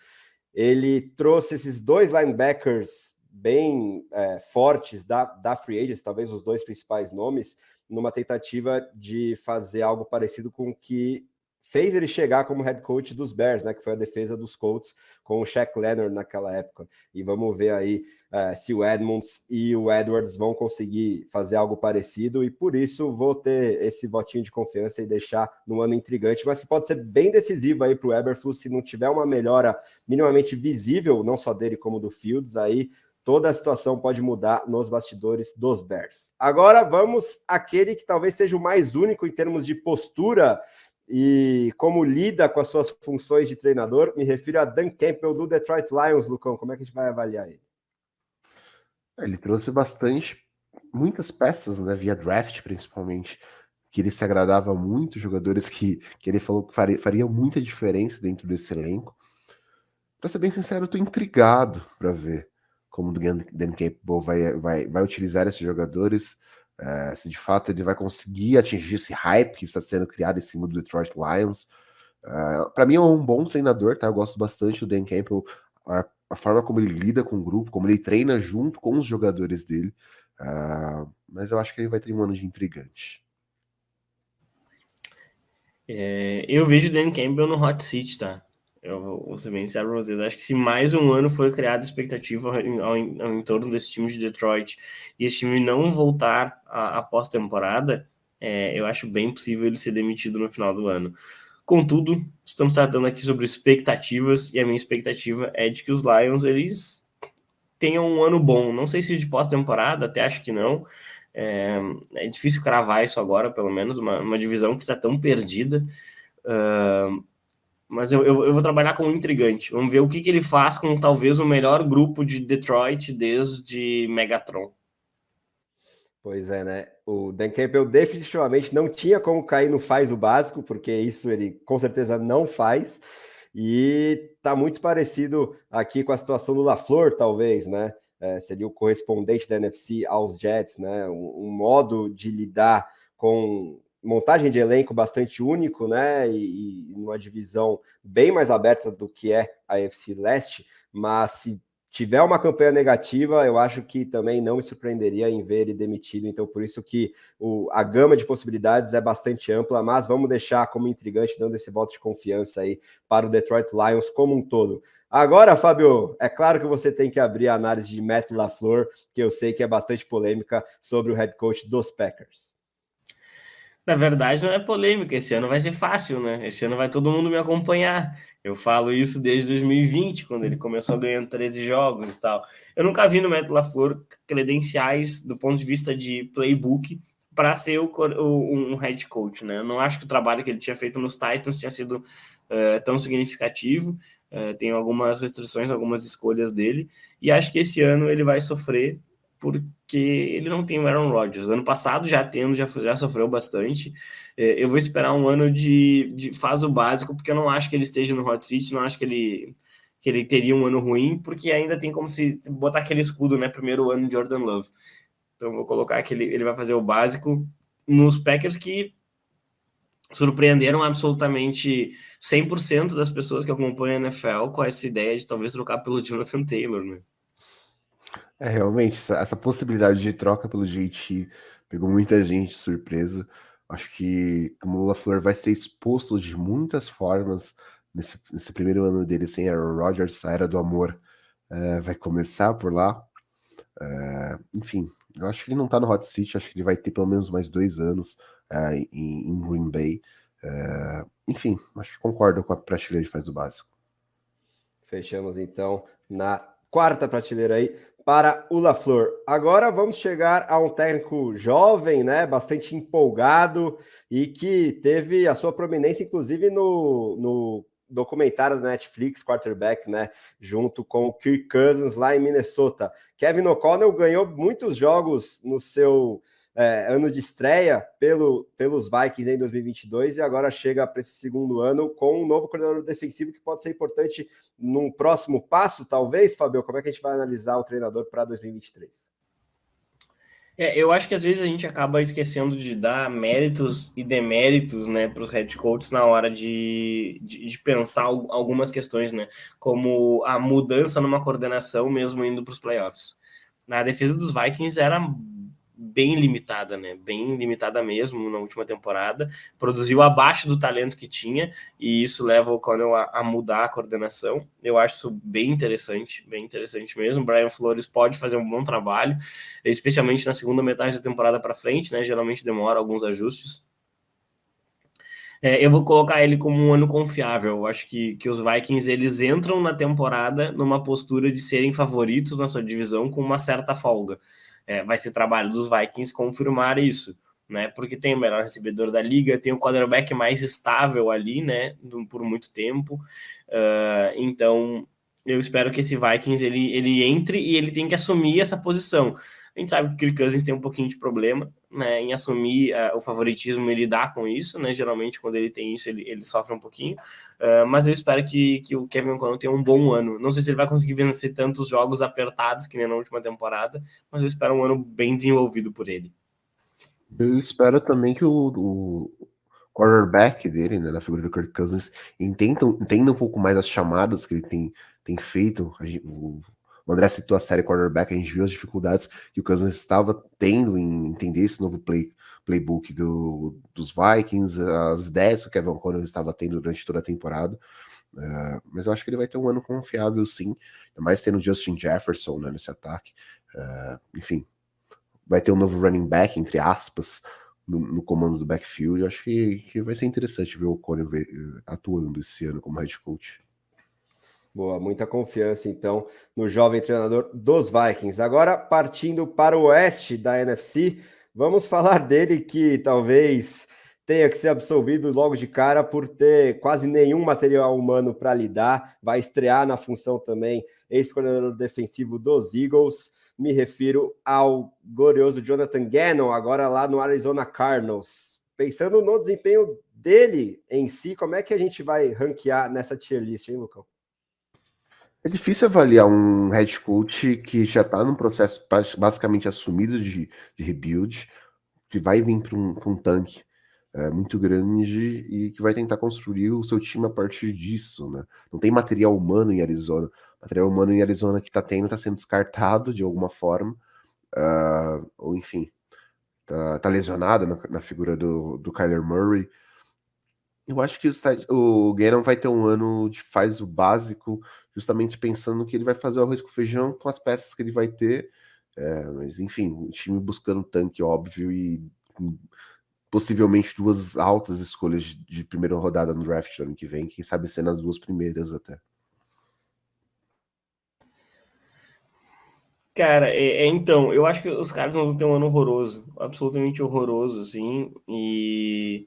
Ele trouxe esses dois linebackers bem fortes da Free Agents, talvez os dois principais nomes, numa tentativa de fazer algo parecido com o que fez ele chegar como head coach dos Bears, né, que foi a defesa dos Colts com o Shaq Leonard naquela época. E vamos ver aí se o Edmonds e o Edwards vão conseguir fazer algo parecido, e por isso vou ter esse votinho de confiança e deixar no ano intrigante, mas que pode ser bem decisivo aí para o Eberflus se não tiver uma melhora minimamente visível, não só dele como do Fields, aí toda a situação pode mudar nos bastidores dos Bears. Agora vamos àquele que talvez seja o mais único em termos de postura e como lida com as suas funções de treinador. Me refiro a Dan Campbell do Detroit Lions. Lucão, como é que a gente vai avaliar ele? Ele trouxe muitas peças, né, via draft principalmente, que ele se agradava muito, jogadores que ele falou que faria muita diferença dentro desse elenco. Pra ser bem sincero, eu tô intrigado para ver como o Dan Campbell vai utilizar esses jogadores, se de fato ele vai conseguir atingir esse hype que está sendo criado em cima do Detroit Lions. Para mim é um bom treinador, tá? Eu gosto bastante do Dan Campbell, a forma como ele lida com o grupo, como ele treina junto com os jogadores dele, mas eu acho que ele vai ter um ano de intrigante. Eu vejo o Dan Campbell no hot seat, tá? Eu vou ser bem sincero pra vocês. Acho que se mais um ano for criada expectativa em torno desse time de Detroit e esse time não voltar à pós-temporada, eu acho bem possível ele ser demitido no final do ano. Contudo, estamos tratando aqui sobre expectativas e a minha expectativa é de que os Lions eles tenham um ano bom. Não sei se de pós-temporada, até acho que não. É difícil cravar isso agora, pelo menos, uma divisão que está tão perdida. Mas eu vou trabalhar como intrigante. Vamos ver o que ele faz com talvez o melhor grupo de Detroit desde Megatron. Pois é, né? O Dan Campbell definitivamente não tinha como cair no faz o básico, porque isso ele com certeza não faz. E tá muito parecido aqui com a situação do LaFleur, talvez, né? Seria o correspondente da NFC aos Jets, né? Um modo de lidar com montagem de elenco bastante único, né? E uma divisão bem mais aberta do que é a AFC Leste, mas se tiver uma campanha negativa, eu acho que também não me surpreenderia em ver ele demitido. Então, por isso que a gama de possibilidades é bastante ampla, mas vamos deixar como intrigante, dando esse voto de confiança aí para o Detroit Lions como um todo. Agora, Fábio, é claro que você tem que abrir a análise de Matt LaFleur, que eu sei que é bastante polêmica, sobre o head coach dos Packers. Na verdade, não é polêmica. Esse ano vai ser fácil, né? Esse ano vai todo mundo me acompanhar. Eu falo isso desde 2020, quando ele começou ganhando 13 jogos e tal. Eu nunca vi no Matt LaFleur credenciais do ponto de vista de playbook para ser um head coach, né? Eu não acho que o trabalho que ele tinha feito nos Titans tinha sido tão significativo. Tem algumas restrições, algumas escolhas dele, e acho que esse ano ele vai sofrer porque ele não tem o Aaron Rodgers. Ano passado já sofreu bastante. Eu vou esperar um ano de faz o básico, porque eu não acho que ele esteja no hot seat, não acho que ele teria um ano ruim, porque ainda tem como se botar aquele escudo, né? Primeiro ano de Jordan Love. Então vou colocar que ele vai fazer o básico nos Packers, que surpreenderam absolutamente 100% das pessoas que acompanham a NFL com essa ideia de talvez trocar pelo Jonathan Taylor, né? Realmente, essa possibilidade de troca pelo JT pegou muita gente de surpresa. Acho que o LaFleur vai ser exposto de muitas formas nesse primeiro ano dele sem Aaron Rodgers. A era do amor vai começar por lá. Enfim, eu acho que ele não tá no hot seat, acho que ele vai ter pelo menos mais 2 anos em Green Bay. Enfim, acho que concordo com a prateleira de faz o básico. Fechamos então na quarta prateleira aí para o LaFleur. Agora vamos chegar a um técnico jovem, né, bastante empolgado e que teve a sua prominência, inclusive, no documentário da Netflix, Quarterback, né, junto com o Kirk Cousins lá em Minnesota. Kevin O'Connell ganhou muitos jogos no seu ano de estreia pelos Vikings em 2022 e agora chega para esse segundo ano com um novo coordenador defensivo que pode ser importante num próximo passo, talvez, Fabio. Como é que a gente vai analisar o treinador para 2023? Eu acho que às vezes a gente acaba esquecendo de dar méritos e deméritos, né, para os head coaches na hora de pensar algumas questões, né, como a mudança numa coordenação mesmo indo para os playoffs. Na defesa dos Vikings era bem limitada, né? Bem limitada mesmo na última temporada. Produziu abaixo do talento que tinha, e isso leva o Connell a mudar a coordenação. Eu acho isso bem interessante mesmo. Brian Flores pode fazer um bom trabalho, especialmente na segunda metade da temporada para frente, né? Geralmente demora alguns ajustes. Eu vou colocar ele como um ano confiável. Eu acho que os Vikings eles entram na temporada numa postura de serem favoritos na sua divisão com uma certa folga. Vai ser trabalho dos Vikings confirmar isso, né? Porque tem o melhor recebedor da liga, tem o quarterback mais estável ali, né? Por muito tempo. Então, eu espero que esse Vikings ele entre e ele tem que assumir essa posição. A gente sabe que o Kirk Cousins tem um pouquinho de problema, né, em assumir o favoritismo e lidar com isso, né? Geralmente, quando ele tem isso, ele sofre um pouquinho. Mas eu espero que o Kevin O'Connell tenha um bom ano. Não sei se ele vai conseguir vencer tantos jogos apertados que nem na última temporada, mas eu espero um ano bem desenvolvido por ele. Eu espero também que o quarterback dele, né, na figura do Kirk Cousins, entenda um pouco mais as chamadas que ele tem feito. O André citou a série quarterback, a gente viu as dificuldades que o Cousins estava tendo em entender esse novo playbook dos Vikings, as ideias que o Kevin O'Connell estava tendo durante toda a temporada. Mas eu acho que ele vai ter um ano confiável, sim, ainda mais tendo Justin Jefferson, né, nesse ataque. Enfim, vai ter um novo running back, entre aspas, no comando do backfield. Eu acho que vai ser interessante ver o O'Connell atuando esse ano como head coach. Boa, muita confiança, então, no jovem treinador dos Vikings. Agora, partindo para o oeste da NFC, vamos falar dele que talvez tenha que ser absolvido logo de cara por ter quase nenhum material humano para lidar. Vai estrear na função também ex-coordenador defensivo dos Eagles. Me refiro ao glorioso Jonathan Gannon, agora lá no Arizona Cardinals. Pensando no desempenho dele em si, como é que a gente vai ranquear nessa tier list, hein, Lucão? É difícil avaliar um head coach que já está num processo basicamente assumido de rebuild, que vai vir para um tanque muito grande e que vai tentar construir o seu time a partir disso, né? Não tem material humano em Arizona. Material humano em Arizona que está sendo descartado de alguma forma, ou enfim, tá lesionado na figura do Kyler Murray. Eu acho que o Gannon vai ter um ano de faz o básico, justamente pensando que ele vai fazer o arroz com feijão com as peças que ele vai ter. Mas enfim, o time buscando tanque, óbvio, e possivelmente 2 altas escolhas de primeira rodada no draft ano que vem, quem sabe ser nas 2 primeiras até. Cara, então, eu acho que os caras vão ter um ano horroroso, absolutamente horroroso, assim, e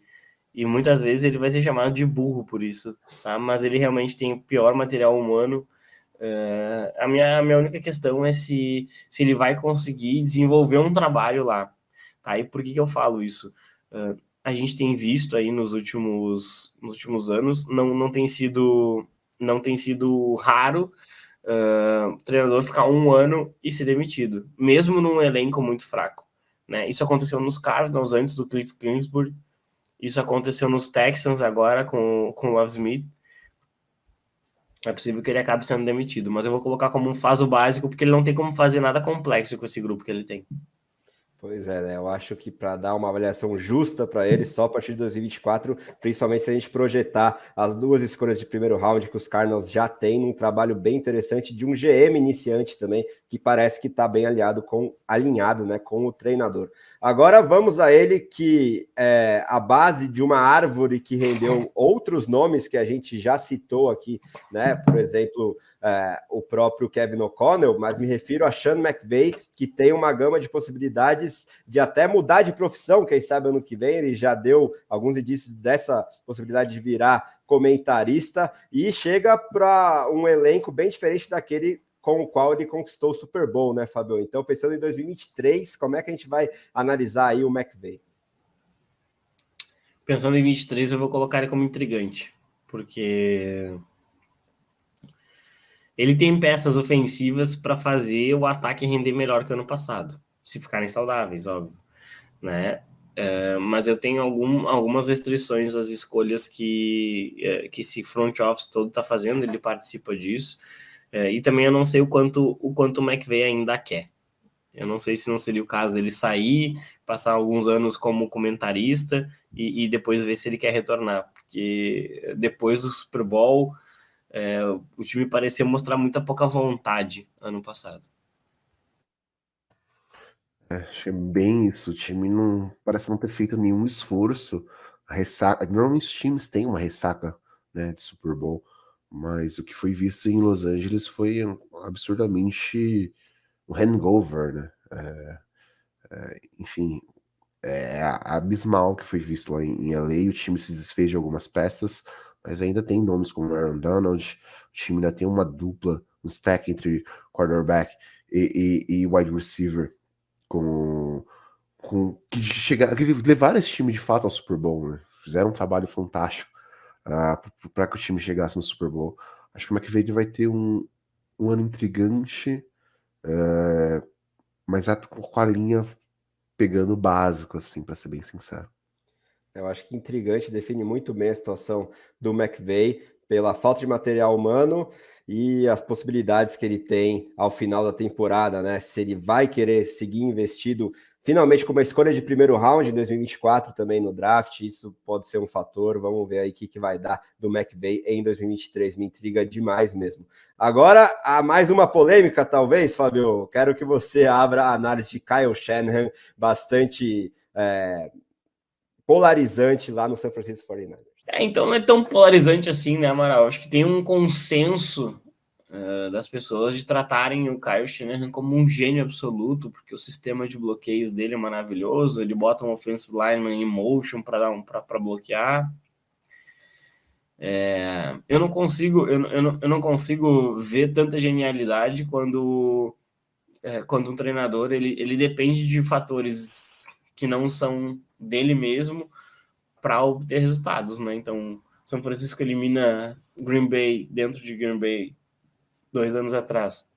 E muitas vezes ele vai ser chamado de burro por isso, tá? Mas ele realmente tem o pior material humano. A minha única questão é se ele vai conseguir desenvolver um trabalho lá. Tá? E por que eu falo isso? A gente tem visto aí nos últimos anos, não tem sido raro o treinador ficar um ano e ser demitido, mesmo num elenco muito fraco. Né? Isso aconteceu nos Cardinals antes do Cliff Kingsbury, isso aconteceu nos Texans agora com o Love Smith. É possível que ele acabe sendo demitido, mas eu vou colocar como um faso básico, porque ele não tem como fazer nada complexo com esse grupo que ele tem. Pois é, né? Eu acho que para dar uma avaliação justa para ele, só a partir de 2024, principalmente se a gente projetar as duas escolhas de primeiro round que os Cardinals já têm, um trabalho bem interessante de um GM iniciante também, que parece que está bem alinhado, né, com o treinador. Agora vamos a ele, que é a base de uma árvore que rendeu outros nomes que a gente já citou aqui, né? Por exemplo, o próprio Kevin O'Connell, mas me refiro a Sean McVay, que tem uma gama de possibilidades de até mudar de profissão, quem sabe ano que vem. Ele já deu alguns indícios dessa possibilidade de virar comentarista e chega para um elenco bem diferente daquele com o qual ele conquistou o Super Bowl, né, Fabio? Então, pensando em 2023, como é que a gente vai analisar aí o McVay? Pensando em 23, eu vou colocar ele como intrigante, porque ele tem peças ofensivas para fazer o ataque render melhor que o ano passado, se ficarem saudáveis, óbvio, né? Mas eu tenho algumas restrições às escolhas que esse front office todo está fazendo, ele participa disso, e também eu não sei o quanto o McVay ainda quer. Eu não sei se não seria o caso dele sair, passar alguns anos como comentarista e depois ver se ele quer retornar, porque depois do Super Bowl o time parecia mostrar muita pouca vontade ano passado. Achei bem isso. O time não parece não ter feito nenhum esforço. A ressaca, normalmente os times têm uma ressaca, né, de Super Bowl, mas o que foi visto em Los Angeles foi absurdamente um hangover, né? Enfim, é abismal o que foi visto lá em LA. O time se desfez de algumas peças, mas ainda tem nomes como Aaron Donald. O time ainda tem uma dupla, um stack entre quarterback e wide receiver com que levaram esse time de fato ao Super Bowl, né? Fizeram um trabalho fantástico para que o time chegasse no Super Bowl. Acho que o McVay vai ter um ano intrigante, mas com a linha pegando o básico, assim, para ser bem sincero. Eu acho que intrigante, define muito bem a situação do McVay pela falta de material humano e as possibilidades que ele tem ao final da temporada, né? Se ele vai querer seguir investido finalmente com uma escolha de primeiro round em 2024 também no draft, isso pode ser um fator. Vamos ver aí o que vai dar do McVay em 2023, me intriga demais mesmo. Agora, há mais uma polêmica, talvez, Fábio. Quero que você abra a análise de Kyle Shanahan, bastante polarizante lá no San Francisco 49ers. Então não é tão polarizante assim, né, Amaral? Acho que tem um consenso das pessoas de tratarem o Kyle Shanahan como um gênio absoluto, porque o sistema de bloqueios dele é maravilhoso, ele bota um offensive lineman em motion para bloquear. Eu não consigo ver tanta genialidade quando um treinador ele depende de fatores que não são dele mesmo para obter resultados, né? Então, São Francisco elimina Green Bay dentro de Green Bay 2 anos atrás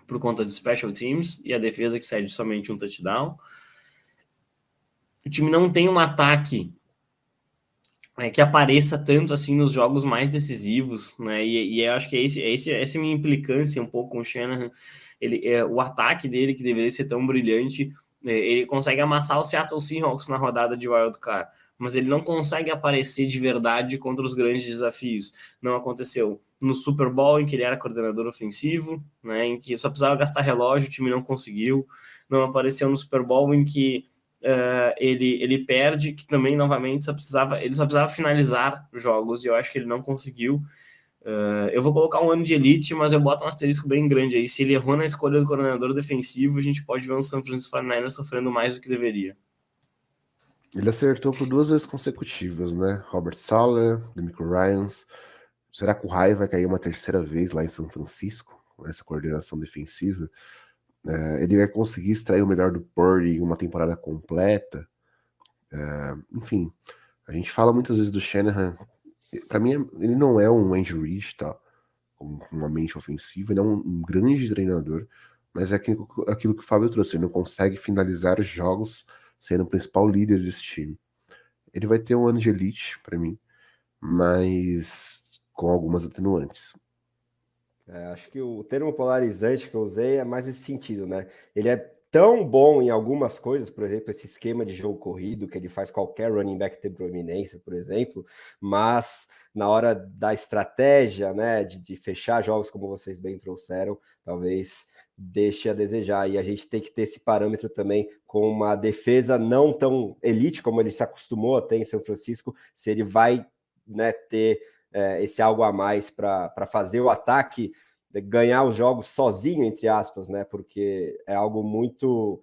por conta de special teams e a defesa que cede somente um touchdown. O time não tem um ataque que apareça tanto assim nos jogos mais decisivos, né? E eu acho que essa é a minha implicância um pouco com o Shanahan. O ataque dele, que deveria ser tão brilhante, ele consegue amassar o Seattle Seahawks na rodada de Wild Card, mas ele não consegue aparecer de verdade contra os grandes desafios. Não aconteceu no Super Bowl, em que ele era coordenador ofensivo, né, em que só precisava gastar relógio, o time não conseguiu. Não apareceu no Super Bowl, em que ele perde, que também, novamente, ele só precisava finalizar jogos, e eu acho que ele não conseguiu. Eu vou colocar um ano de elite, mas eu boto um asterisco bem grande aí. Se ele errou na escolha do coordenador defensivo, a gente pode ver um San Francisco 49ers sofrendo mais do que deveria. Ele acertou por 2 vezes consecutivas, né? Robert Saleh, DeMeco Ryans. Será que o Rai vai cair uma terceira vez lá em São Francisco, com essa coordenação defensiva? Ele vai conseguir extrair o melhor do Purdy em uma temporada completa? Enfim, a gente fala muitas vezes do Shanahan. Para mim, ele não é um Andy Reid, tá? Com uma mente ofensiva, ele é um grande treinador, mas é aquilo que o Fábio trouxe, ele não consegue finalizar os jogos sendo o principal líder desse time. Ele vai ter um ano de elite, para mim, mas com algumas atenuantes. Acho que o termo polarizante que eu usei é mais esse sentido, né? Ele é tão bom em algumas coisas, por exemplo, esse esquema de jogo corrido, que ele faz qualquer running back ter proeminência, por exemplo, mas na hora da estratégia, né, de fechar jogos, como vocês bem trouxeram, talvez deixe a desejar. E a gente tem que ter esse parâmetro também com uma defesa não tão elite como ele se acostumou a ter em São Francisco, se ele vai, né, ter esse algo a mais para fazer o ataque ganhar os jogos sozinho, entre aspas, né? Porque é algo muito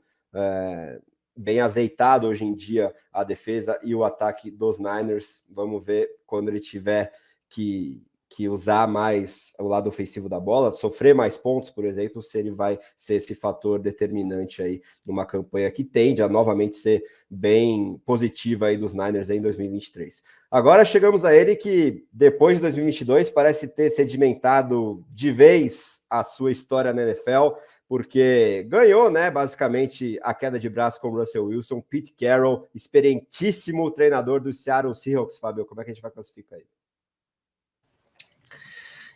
bem azeitado hoje em dia a defesa e o ataque dos Niners. Vamos ver quando ele tiver que usar mais o lado ofensivo da bola, sofrer mais pontos, por exemplo, se ele vai ser esse fator determinante aí numa campanha que tende a novamente ser bem positiva aí dos Niners em 2023. Agora chegamos a ele que, depois de 2022, parece ter sedimentado de vez a sua história na NFL, porque ganhou, né, basicamente, a queda de braço com o Russell Wilson, Pete Carroll, experientíssimo treinador do Seattle Seahawks. Fábio, como é que a gente vai classificar ele?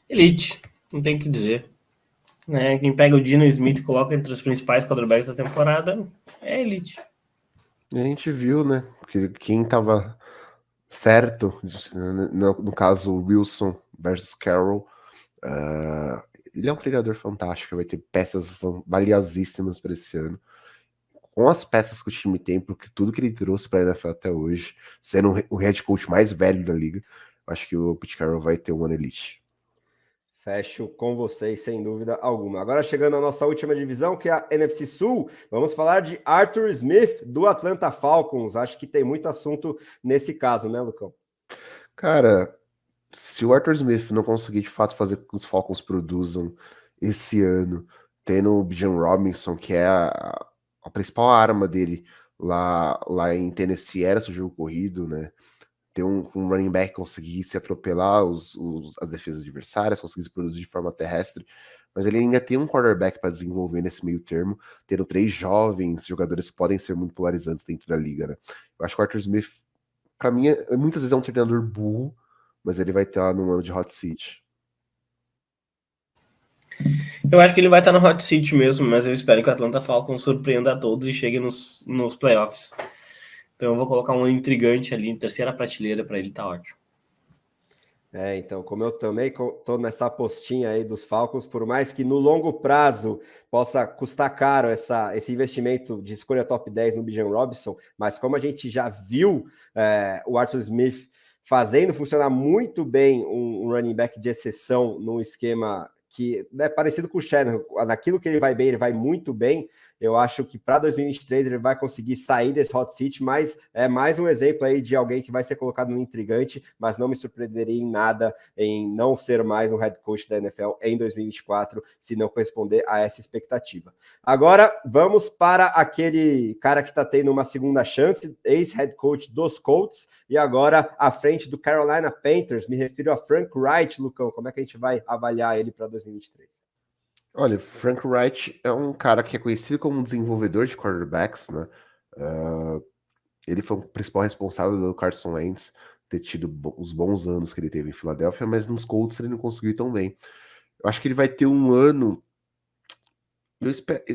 Elite, não tem o que dizer. Né? Quem pega o Dino Smith e coloca entre os principais quarterbacks da temporada é elite. E a gente viu, né, que quem tava certo, no caso Wilson versus Carroll, ele é um treinador fantástico, vai ter peças valiosíssimas para esse ano. Com as peças que o time tem, porque tudo que ele trouxe para a NFL até hoje, sendo o head coach mais velho da liga, acho que o Pete Carroll vai ter um ano elite. Fecho com vocês, sem dúvida alguma. Agora chegando à nossa última divisão, que é a NFC Sul, vamos falar de Arthur Smith, do Atlanta Falcons. Acho que tem muito assunto nesse caso, né, Lucão? Cara, se o Arthur Smith não conseguir de fato fazer com que os Falcons produzam esse ano, tendo o Bijan Robinson, que é a principal arma dele lá em Tennessee, era seu jogo corrido, né? Ter um running back conseguir se atropelar as defesas adversárias, conseguir se produzir de forma terrestre, mas ele ainda tem um quarterback para desenvolver nesse meio termo, tendo 3 jovens jogadores que podem ser muito polarizantes dentro da liga, né? Eu acho que o Arthur Smith, para mim, muitas vezes é um treinador burro, mas ele vai estar num ano de hot seat. Eu acho que ele vai estar no hot seat mesmo, mas eu espero que o Atlanta Falcons surpreenda a todos e chegue nos playoffs. Então eu vou colocar um intrigante ali em terceira prateleira para ele, tá ótimo. Então, como eu também estou nessa apostinha aí dos Falcons, por mais que no longo prazo possa custar caro esse investimento de escolha top 10 no Bijan Robinson, mas como a gente já viu o Arthur Smith fazendo funcionar muito bem um running back de exceção num esquema que é parecido com o Shanahan, naquilo que ele vai bem, ele vai muito bem. Eu acho que para 2023 ele vai conseguir sair desse hot seat, mas é mais um exemplo aí de alguém que vai ser colocado no intrigante, mas não me surpreenderia em nada em não ser mais um head coach da NFL em 2024, se não corresponder a essa expectativa. Agora, vamos para aquele cara que está tendo uma segunda chance, ex-head coach dos Colts, e agora à frente do Carolina Panthers, me refiro a Frank Reich, Lucão, como é que a gente vai avaliar ele para 2023? Olha, Frank Reich é um cara que é conhecido como um desenvolvedor de quarterbacks, né? Ele foi o principal responsável do Carson Wentz ter tido os bons anos que ele teve em Filadélfia, mas nos Colts ele não conseguiu ir tão bem. Eu acho que ele vai ter um ano.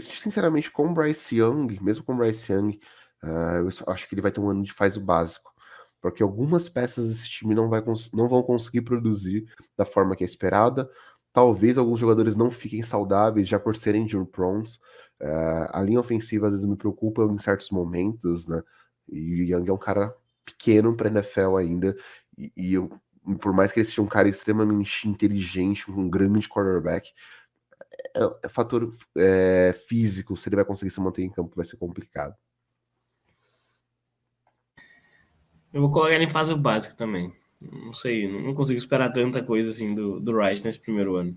Sinceramente, com o Bryce Young, mesmo com o Bryce Young, eu acho que ele vai ter um ano de faz o básico. Porque algumas peças desse time não vão conseguir produzir da forma que é esperada. Talvez alguns jogadores não fiquem saudáveis já por serem injury prones. A linha ofensiva às vezes me preocupa em certos momentos, né? E o Young é um cara pequeno para NFL ainda. Por mais que ele seja um cara extremamente inteligente, um grande quarterback, fator físico, se ele vai conseguir se manter em campo, vai ser complicado. Eu vou colocar ele em fase básica também. Não sei, não consigo esperar tanta coisa assim do Rice nesse primeiro ano.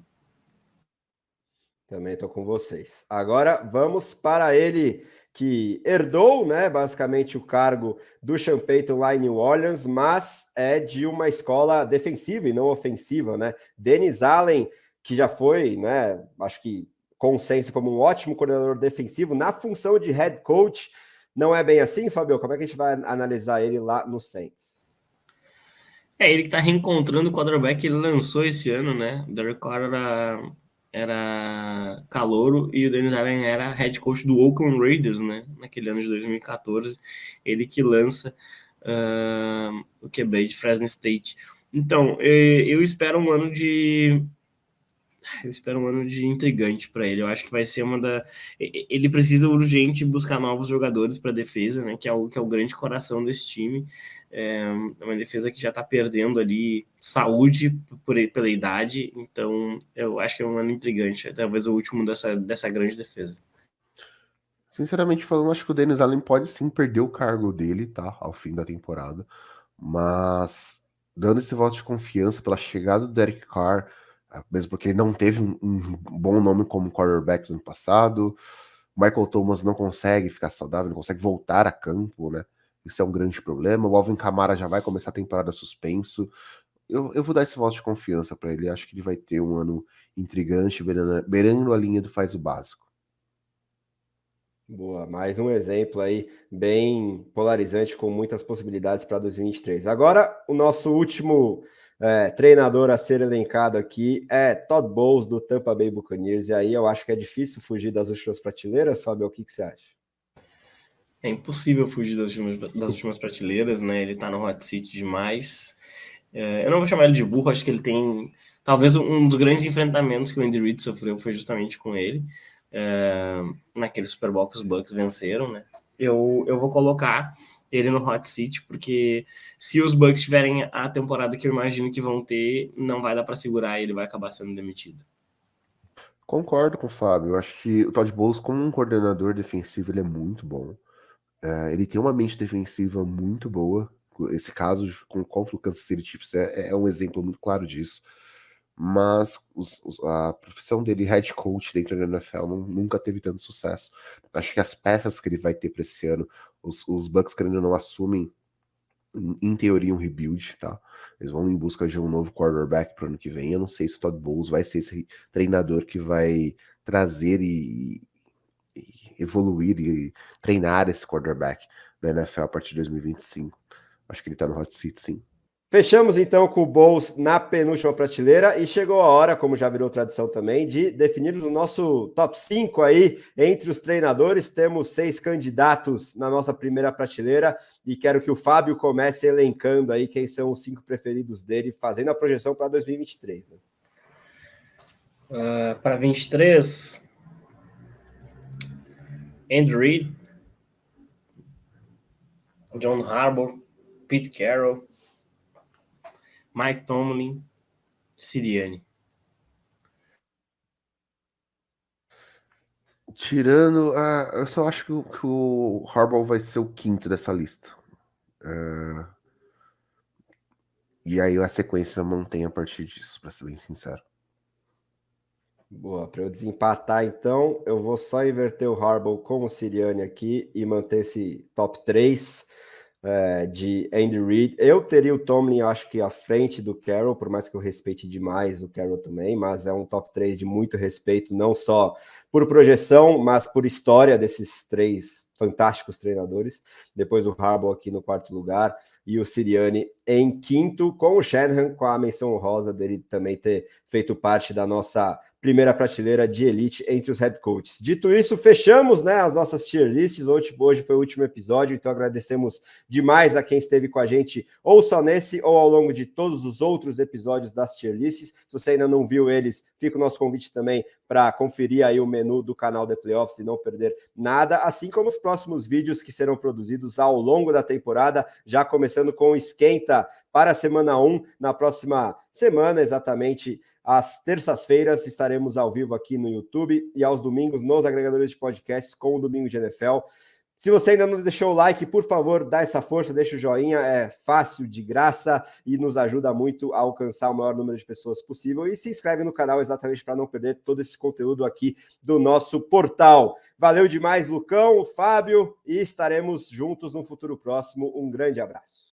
Também estou com vocês. Agora vamos para ele que herdou, né, basicamente o cargo do Sean Payton lá em New Orleans, mas é de uma escola defensiva e não ofensiva, né? Dennis Allen, que já foi, né, acho que consenso como um ótimo coordenador defensivo na função de head coach. Não é bem assim, Fabio? Como é que a gente vai analisar ele lá no Saints? Ele que tá reencontrando o quarterback que ele lançou esse ano, né? O Derek Carr era calouro e o Dennis Allen era head coach do Oakland Raiders, né? Naquele ano de 2014. Ele que lança o QB de Fresno State. Então, eu espero um ano de intrigante para ele. Eu acho que vai ser ele precisa urgente buscar novos jogadores para a defesa, né? Que é o grande coração desse time. É uma defesa que já está perdendo ali saúde pela idade. Então, eu acho que é um ano intrigante. Talvez o último dessa grande defesa. Sinceramente falando, acho que o Dennis Allen pode sim perder o cargo dele, tá? Ao fim da temporada. Mas dando esse voto de confiança pela chegada do Derek Carr, mesmo porque ele não teve um bom nome como quarterback no ano passado, Michael Thomas não consegue ficar saudável, não consegue voltar a campo, né? Isso é um grande problema. O Alvin Kamara já vai começar a temporada suspenso. Eu vou dar esse voto de confiança para ele. Acho que ele vai ter um ano intrigante, beirando a linha do faz o básico. Boa, mais um exemplo aí bem polarizante com muitas possibilidades para 2023. Agora, o nosso último treinador a ser elencado aqui é Todd Bowles do Tampa Bay Buccaneers. E aí eu acho que é difícil fugir das últimas prateleiras, Fábio. O que você acha? É impossível fugir das últimas prateleiras, né? Ele tá no hot seat demais. Eu não vou chamar ele de burro, acho que ele tem. Talvez um dos grandes enfrentamentos que o Andy Reid sofreu foi justamente com ele, naquele Super Bowl que os Bucks venceram, né? Eu vou colocar ele no hot seat, porque se os Bucks tiverem a temporada que eu imagino que vão ter, não vai dar para segurar e ele vai acabar sendo demitido. Concordo com o Fábio. Eu acho que o Todd Bowles, como um coordenador defensivo, ele é muito bom. Ele tem uma mente defensiva muito boa. Esse caso contra o Kansas City Chiefs é um exemplo muito claro disso. Mas a profissão dele, head coach dentro da NFL, nunca teve tanto sucesso. Acho que as peças que ele vai ter para esse ano, os Bucks querendo ou não assumem, em teoria, um rebuild, tá? Eles vão em busca de um novo quarterback para o ano que vem. Eu não sei se o Todd Bowles vai ser esse treinador que vai trazer e evoluir e treinar esse quarterback da NFL a partir de 2025. Acho que ele tá no hot seat, sim. Fechamos então com o Bowles na penúltima prateleira e chegou a hora, como já virou tradição também, de definirmos o nosso top 5 aí entre os treinadores. Temos 6 candidatos na nossa primeira prateleira e quero que o Fábio comece elencando aí quem são os 5 preferidos dele, fazendo a projeção para 2023. Né? Para 23, Andy Reid, John Harbaugh, Pete Carroll, Mike Tomlin, Sirianni. Tirando, eu só acho que o Harbaugh vai ser o quinto dessa lista. E aí a sequência mantém a partir disso, para ser bem sincero. Boa, para eu desempatar então, eu vou só inverter o Harbaugh com o Sirianni aqui e manter esse top 3 de Andy Reid. Eu teria o Tomlin, acho que à frente do Carroll, por mais que eu respeite demais o Carroll também, mas é um top 3 de muito respeito, não só por projeção, mas por história desses 3 fantásticos treinadores. Depois o Harbaugh aqui no quarto lugar e o Sirianni em quinto, com o Shanahan, com a menção honrosa dele também ter feito parte da nossa primeira prateleira de elite entre os head coaches. Dito isso, fechamos, né, as nossas tier lists. Hoje foi o último episódio, então agradecemos demais a quem esteve com a gente, ou só nesse, ou ao longo de todos os outros episódios das tier lists. Se você ainda não viu eles, fica o nosso convite também para conferir aí o menu do canal The Playoffs e não perder nada, assim como os próximos vídeos que serão produzidos ao longo da temporada, já começando com o Esquenta para a semana 1, na próxima semana, exatamente às terças-feiras, estaremos ao vivo aqui no YouTube e aos domingos nos agregadores de podcasts com o Domingo de NFL. Se você ainda não deixou o like, por favor, dá essa força, deixa o joinha, é fácil, de graça e nos ajuda muito a alcançar o maior número de pessoas possível. E se inscreve no canal exatamente para não perder todo esse conteúdo aqui do nosso portal. Valeu demais, Lucão, Fábio, e estaremos juntos no futuro próximo. Um grande abraço.